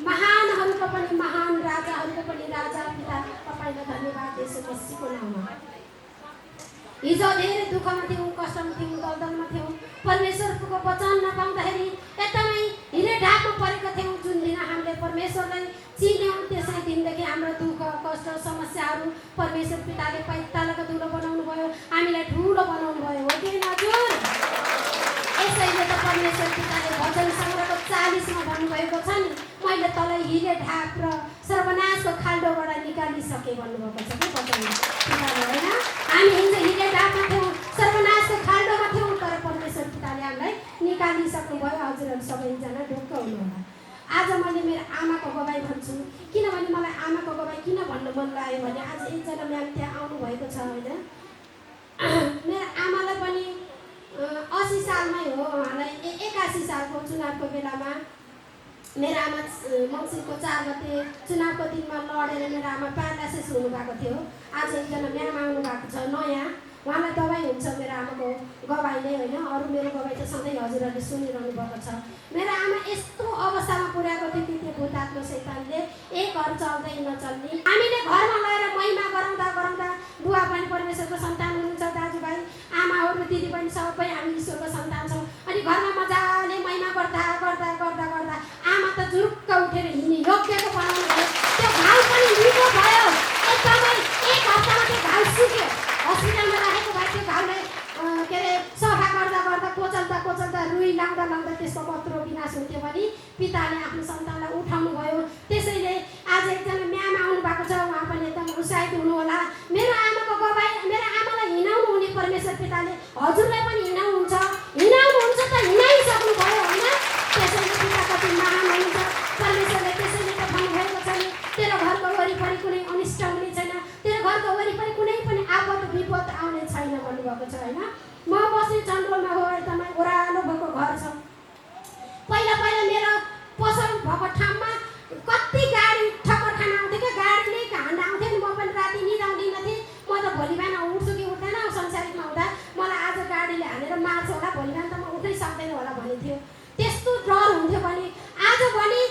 महानहरूको पनि महान, राजाहरूको पनि राजा। पिता तपाईँलाई धन्यवाद येशू मसीहको नाममा। हिजो धेरै दुःखमा थियौँ, कष्टमा थियौँ, दलदलमा थियौँ। परमेश्वरको वचन नपाउँदाखेरि एकदमै हिरे ढाकमा परेका थियौँ। जुन दिन हामीले परमेश्वरलाई चिन्यौँ त्यसै दिनदेखि हाम्रो दुःख कष्ट समस्याहरू परमेश्वर पिताले पाइतालाको धुलो बनाउनु भयो, हामीलाई ठुलो बनाउनु भयो, हो कि हजुर? यसैले त परमेश्वर पिताले भजन सङ्ग्रहको 40मा भन्नुभएको छ नि, मैले तँलाई हिरे ढाक र सर्वनाशको खाल्डोबाट निकालिसकेँ भन्नुभएको छ कि वचनमा पिताले, होइन? हामी हिजो हिरे ढाकमा थियौँ, सर्वनाशको खाल्डोमा थियौँ, तर परमेश्वर पिताले हामीलाई निकालिसक्नुभयो। हजुरहरू सबैजना ढुक्क हुनुहोला। आज मैले मेरो आमाको गवाई भन्छु, किनभने मलाई आमाको गवाई किन भन्नु मन लाग्यो भने आज एकजना म्याम त्यहाँ आउनुभएको छ, होइन? मेरो आमालाई पनि 80 सालमै हो, उहाँलाई 81 सालको चुनावको बेलामा मेरो आमा मङ्सिरको 4 गते चुनावको दिनमा लडेर मेरो आमा प्यारालाइसिस हुनुभएको थियो। आज एकजना म्याम आउनु भएको छ नयाँ, उहाँलाई दबाई हुन्छ मेरो आमाको गवाईले होइन, अरू मेरो गवाई त सधैँ हजुरहरूले सुनिरहनु भएको छ। मेरो आमा यस्तो अवस्थामा पुर्याएको थियो कि त्यो भूतात्मा शैतानले एक घर चल्दै नचल्ने। हामीले घरमा गएर महिमा गराउँदा गराउँदा बुवा पनि परमेश्वरको सन्तान हुनुहुन्छ, दाजुभाइ आमाहरू दिदीबहिनी सबै हामी ईश्वरको सन्तान छौँ। अनि घरमा मजाले महिमा गर्दा गर्दा गर्दा गर्दा आमा त जुरुक्क उठेर हिँड्ने योग्यको बनाउनु भयो। त्यो घाउ पनि निको भयो, एकदमै 1 हप्तामा त्यो घाउ सुक्यो। हस्पिटलमा राखेको भए त्यो घाउलाई के अरे सफा गर्दा गर्दा कोचल्दा कोचल्दा रुई लाउँदा लाउँदा त्यसको कत्रो विनाश हुन्थ्यो भने पिताले आफ्नो सन्तानलाई उठाउनु भयो। त्यसैले आज एकजना म्याम आउनु भएको छ, उहाँ पनि एकदम उत्साहित हुनुहोला। मेरो आमाको गवाई, मेरो आमालाई हिँडाउनु हुने परमेश्वर पिताले हजुरलाई पनि हिँडाउनुहुन्छ, हिँडाउनुहुन्छ त हिँडाइसक्नु भयो होइन। त्यसैले पिता कति महान हुनुहुन्छ। परमेश्वरले त्यसैले त भन्नुभएको छ नि, तेरो घरको वरिपरि कुनै अनिष्ट हुने छैन, तेरो घरको वरिपरि कुनै पनि आपद विपद आउने छैन भन्नुभएको छ होइन। म बस्ने चन्द्रमा हो, एकदमै ओह्रालो भएको घर छ। पहिला पहिला मेरो पसल भएको ठाउँमा कति गाडी ठक्कर खान आउँथ्यो क्या, गाडीले घाँड आउँथ्यो नि, म पनि राति निदाउँदिनँ थिएँ। म त भोलि बिहान उठ्छु कि उठ्दैन संसारिकमा हुँदा, मलाई आज गाडीले हानेर मार्छ होला, भोलि बिहान त म उठ्नै सक्दैन होला भन्ने थियो। त्यस्तो डर हुन्थ्यो भने आज भने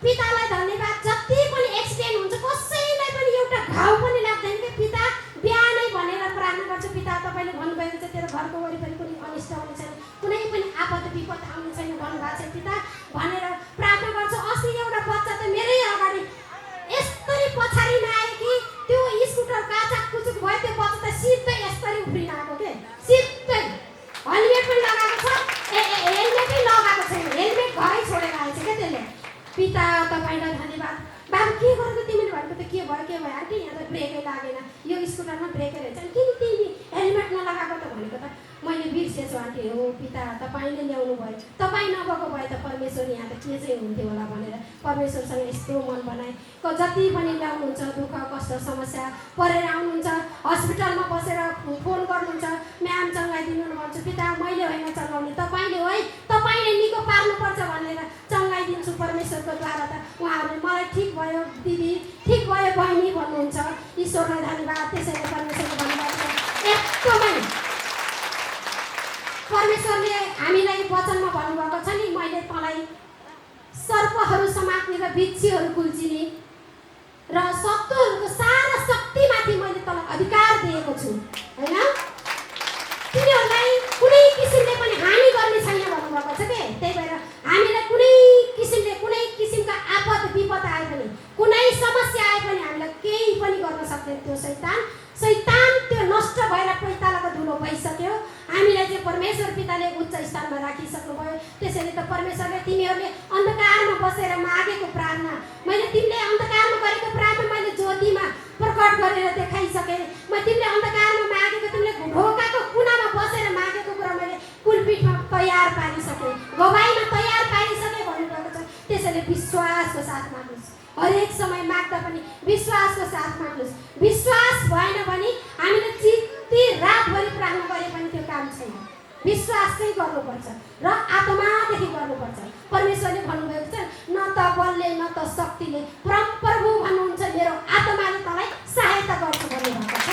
पितालाई धन्यवाद। जति पनि एक्सिडेन्ट हुन्छ कसैलाई पनि एउटा घाउ पनि लाग्दैन कि पिता बिहानै भनेर प्रार्थना गर्छु, पिता तपाईँले भन्नुभएको छ तेरो घरको वरिपरि कुनै अनिष्ट हुने छैन, कुनै पनि आपद विपद आउने छैन भन्नुभएको छ पिता भनेर प्रार्थना गर्छु। अस्ति एउटा बच्चा त मेरै अगाडि यस्तरी पछाडि नआयो कि त्यो स्कुटर काचाक कुचुक भयो, त्यो बच्चा त सिधै यस्तरी उफ्रिन आएको के, सिधै हेलमेट पनि लगाएको छ, हेलमेटै लगाएको छैन, हेलमेट घरै छोडेर आएछ क्या त्यसले। पिता तपाईँलाई धन्यवाद। बाबु के गरेको तिमीले भनेको त के भयो आन्टी, यहाँ त ब्रेकै लागेन, यो स्कुटरमा ब्रेकै रहेछ, किन तिमी हेलमेट नलगाएको त भनेको त मैले बिर्सेछु आन्टी। हो पिता तपाईँले ल्याउनु भयो, तपाईँ नभएको भए त परमेश्वर यहाँ त के चाहिँ हुन्थ्यो होला भनेर परमेश्वरसँग यस्तो मन बनाए। जति पनि ल्याउनुहुन्छ दुःख कष्ट समस्या परेर आउनुहुन्छ, हस्पिटलमा बसेर फोन गर्नुहुन्छ, म्याम चङ्गाइदिनु भन्छु, पिता मैले होइन चलाउने तपाईँले है, तपाईँले निको पार्नुपर्छ भनेर चङ्गाइदिन्छु परमेश्वरको द्वारा। त उहाँहरूले मलाई ठिक भयो दिदी, ठिक भयो बहिनी भन्नुहुन्छ, ईश्वरलाई धन्यवाद। त्यसैले परमेश्वरको धन्यवाद छ। एकदमै परमेश्वरले हामीलाई वचनमा भन्नुभएको छ नि, मैले तँलाई सर्पहरू समात्ने र बिच्छीहरू कुल्चिने र शत्रुहरूको सारा शक्तिमाथि मैले तँलाई अधिकार दिएको छु होइन। तिनीहरूलाई कुनै किसिमले पनि हानि गर्ने छैन भन्नुभएको छ के। त्यही भएर हामीलाई कुनै किसिमले कुनै किसिमका आपद विपद आए पनि, कुनै समस्या आए पनि हामीलाई केही पनि गर्न सक्दैन त्यो शैतान त्यो नष्ट भएर पैतालाको धुलो भइसक्यो। हामीलाई चाहिँ परमेश्वर पिताले उच्च स्थानमा राखिसक्नुभयो। त्यसैले त परमेश्वरले तिमीहरूले अन्धकारमा बसेर मागेको प्रार्थना, मैले तिमीले अन्धकारमा गरेको प्रार्थना मैले ज्योतिमा प्रकट गरेर देखाइसकेँ। म तिमीले अन्धकारमा मागेको, तिमीले ढोकाको कुनामा बसेर मागेको कुरा मैले कुलपिठमा तयार पारिसकेँ, गवाईमा तयार पारिसकेँ भन्नुभएको छ। त्यसैले विश्वासको साथ माग्नुहोस्, हरेक समय माग्दा पनि विश्वासको साथ माग्नुहोस्। विश्वास भएन भने हामीले चित्ती रातभरि प्रार्थना गरे पनि त्यो काम छैन। विश्वास चाहिँ गर्नुपर्छ र आत्मादेखि गर्नुपर्छ। परमेश्वरले भन्नुभएको छ न त बलले न त शक्तिले, परमप्रभु भन्नुहुन्छ मेरो आत्माले तँलाई सहायता गर्छ भन्नुभएको छ।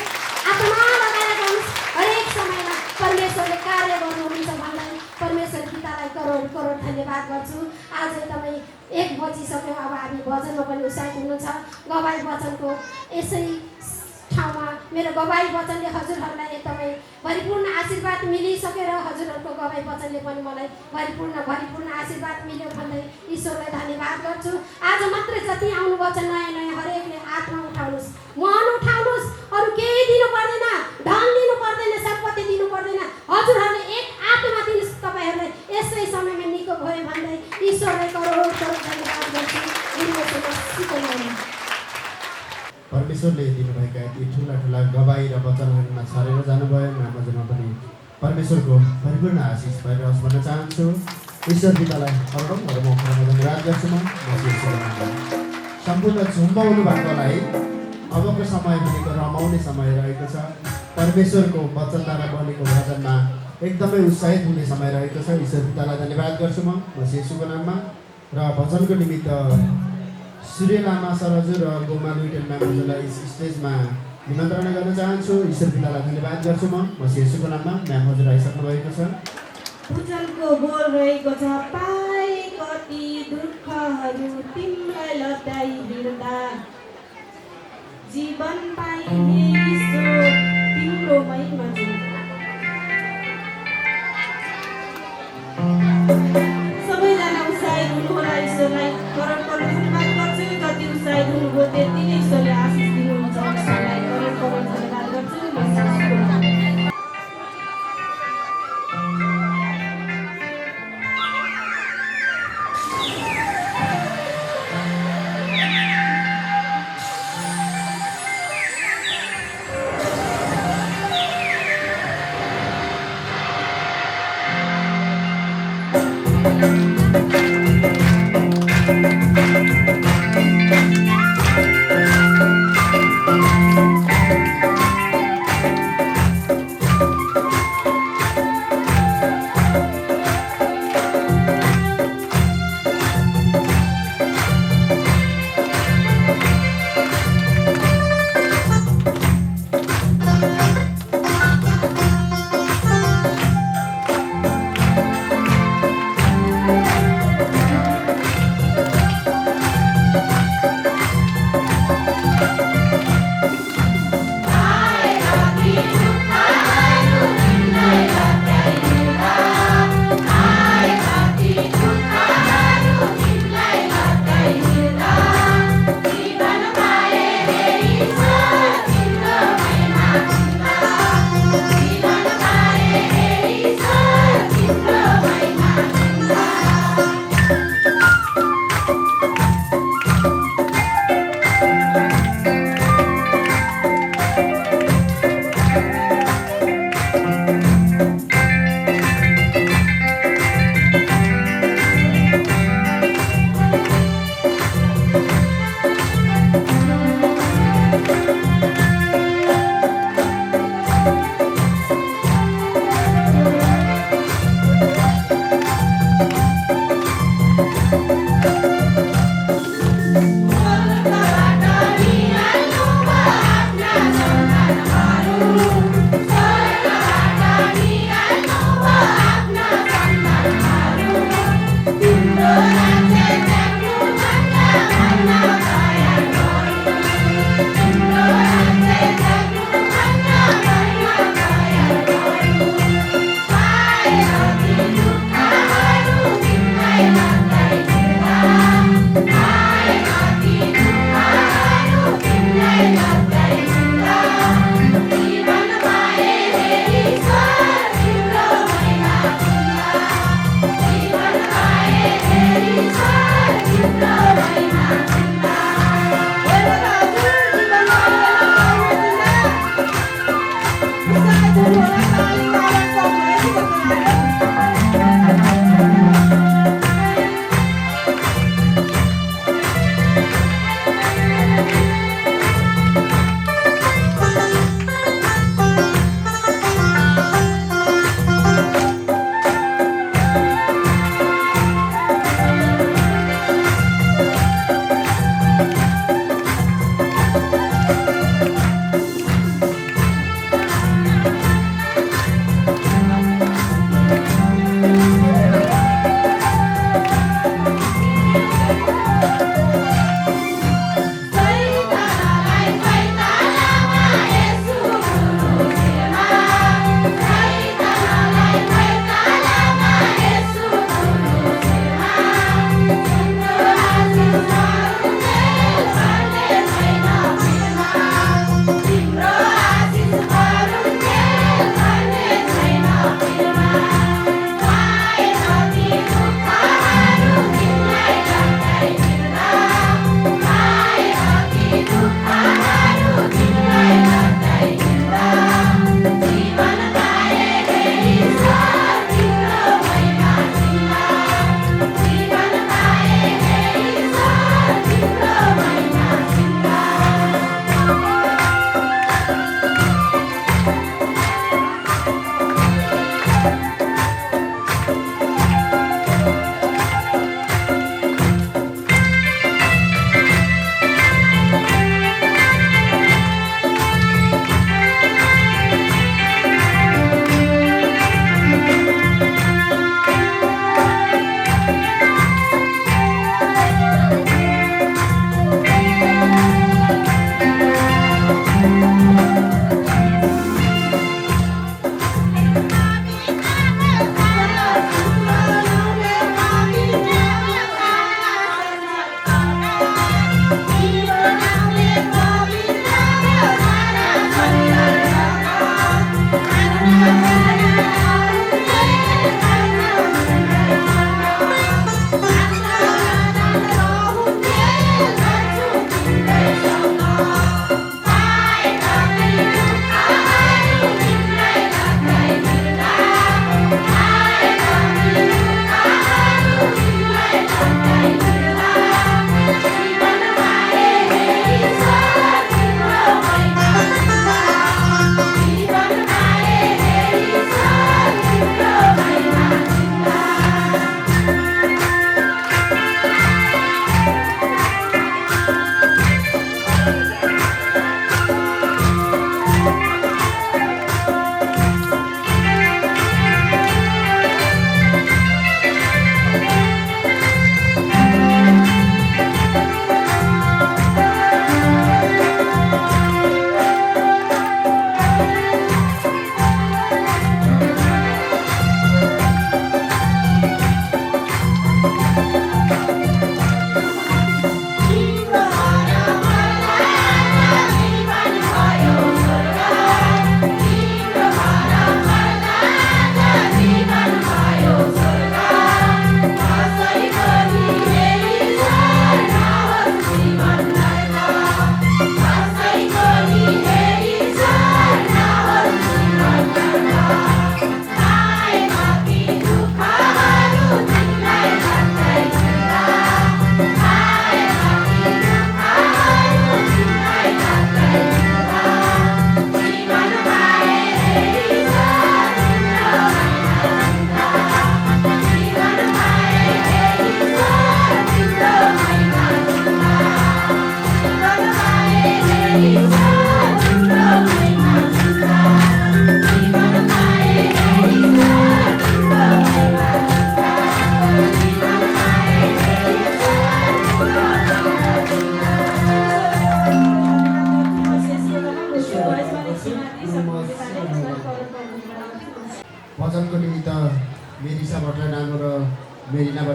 आत्मा लगाएर गर्नुहोस्, हरेक समयमा परमेश्वरले कार्य गर्नुहुन्छ भन्दै परमेश्वर पितालाई करोड करोड धन्यवाद गर्छु। आज एकदमै 1 बजिसक्यो, अब हामी भजनमा पनि उत्साहित हुनुहुन्छ। गवाई वचनको यसै ठाउँमा मेरो गवाई वचनले हजुरहरूलाई एकदमै भरिपूर्ण आशीर्वाद मिलिसकेर हजुरहरूको गवाई वचनले पनि मलाई भरिपूर्ण आशीर्वाद मिल्यो भन्दै ईश्वरलाई धन्यवाद गर्छु। आज मात्रै जति आउनुभएको छ नयाँ नयाँ हरेकले आत्मा उठाउनुहोस्, मन उठाउनुहोस्, अरू केही दिनु पर्दैन, धन दिनु पर्दैन, सम्पत्ति दिनु पर्दैन, हजुरहरूले एक आत्मा दिनुहोस्। तपाईँहरूलाई यसै समयमा निको भयो भन्दै ईश्वरलाई करोड करोड धन्यवाद गर्छु। परमेश्वरले दिनुभएका यति ठुला ठुला गवाई र वचनहरूमा छरेर जानुभयो। नाममा पनि परमेश्वरको परिपूर्ण आशिष भइरहोस् भन्न चाहन्छु। ईश्वर पितालाई धन्यवाद गर्छु। म सम्पूर्ण झुम्बाउनु भएकोलाई अबको समय भनेको रमाउने समय रहेको छ। परमेश्वरको वचनद्वारा बनेको भजनमा एकदमै उत्साहित हुने समय रहेको छ। ईश्वर पितालाई धन्यवाद गर्छु। म येशूको नाममा र भजनको निमित्त सूर्य लामा सर हजुर र गोमा लुइटेल म्याम हजुरलाई स्टेजमा निमन्त्रणा गर्न चाहन्छु। ईश्वर पितालाई धन्यवाद गर्छु। म यसुको नाममा म्याम हजुर आइसक्नु भएको छ। भुजनको बोल रहेको छ पाए कति दुःखहरू तिमीलाई लताई बिर्दा जीवन पाइने ईश्वर तिम्रो महिमा सबैजना उत्साहित हुनुहोला। ईश्वरलाई करोड करोड धन्यवाद गर्छु। जति उत्साहित हुनुभयो त्यति नै ईश्वरले आशिष दिनुहुन्छ। ईश्वरलाई करोड करोड धन्यवाद गर्छु।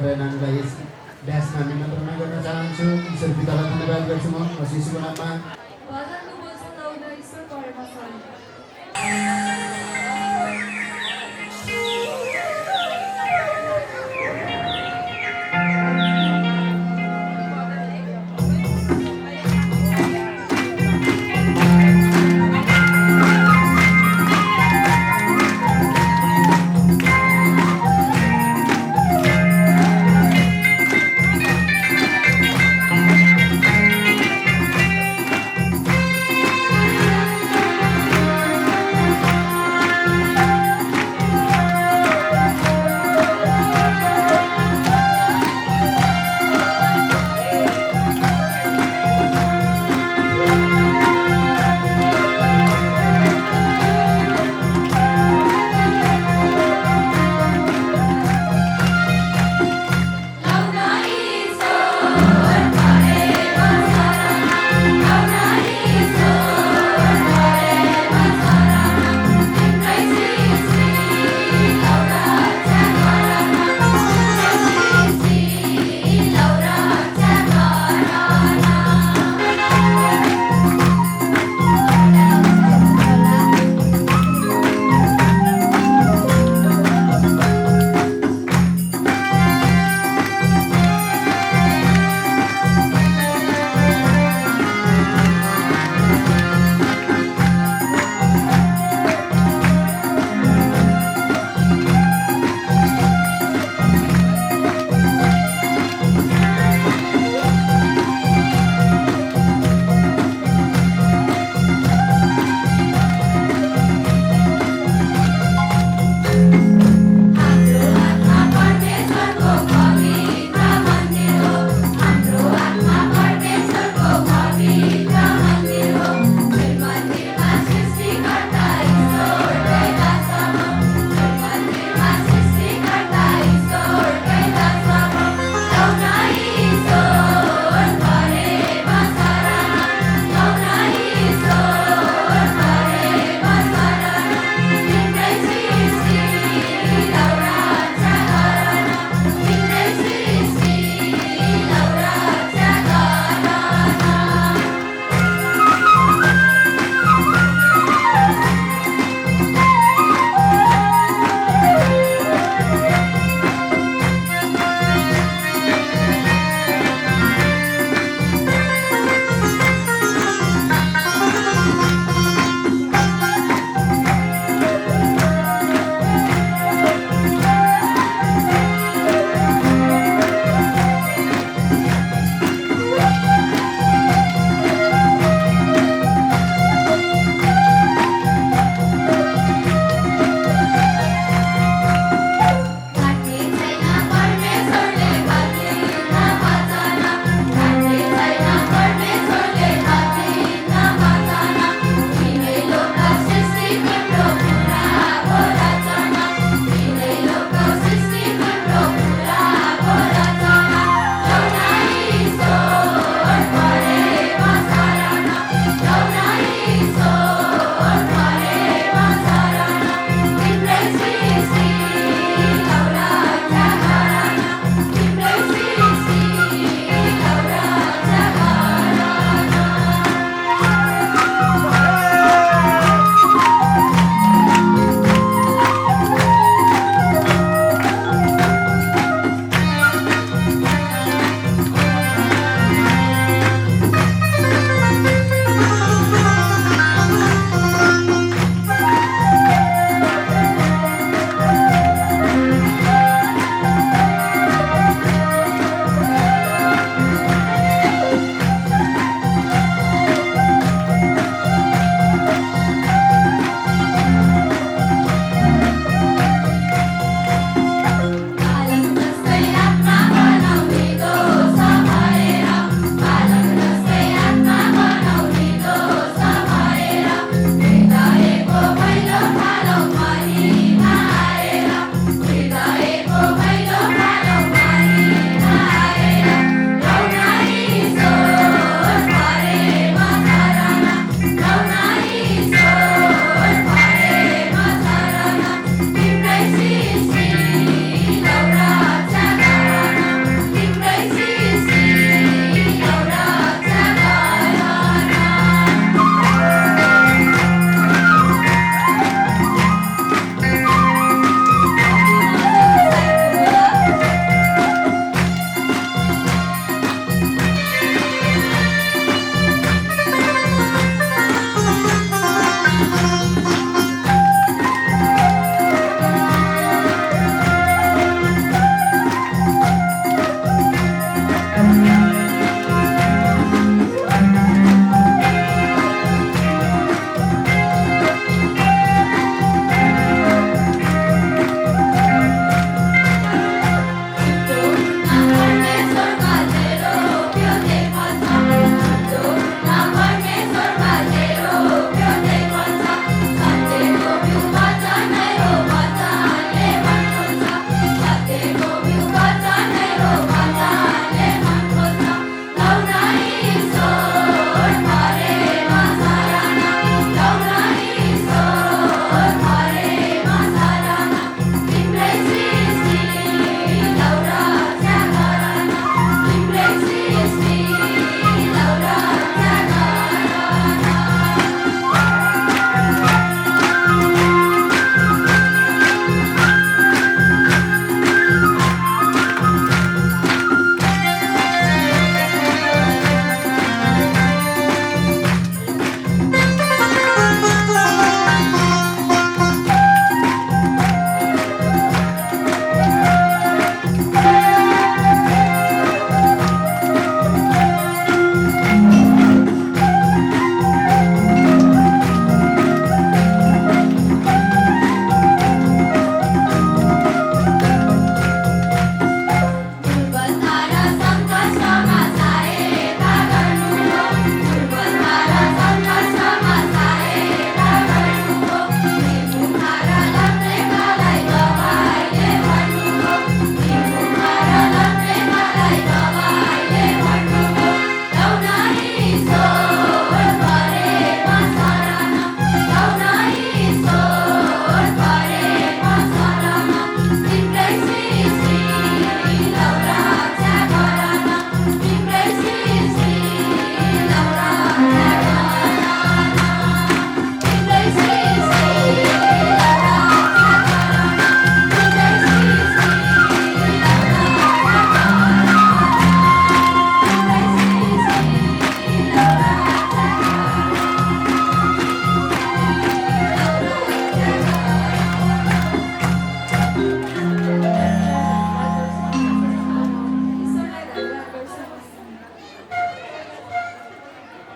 तपाईँ नानीलाई यस ड्यासमा निमन्त्रणा गर्न चाहन्छु। ईश्वर पितालाई धन्यवाद गर्छु म शिशुको नाममा। भजनको बोल सुनाउँदा ईश्वर परमा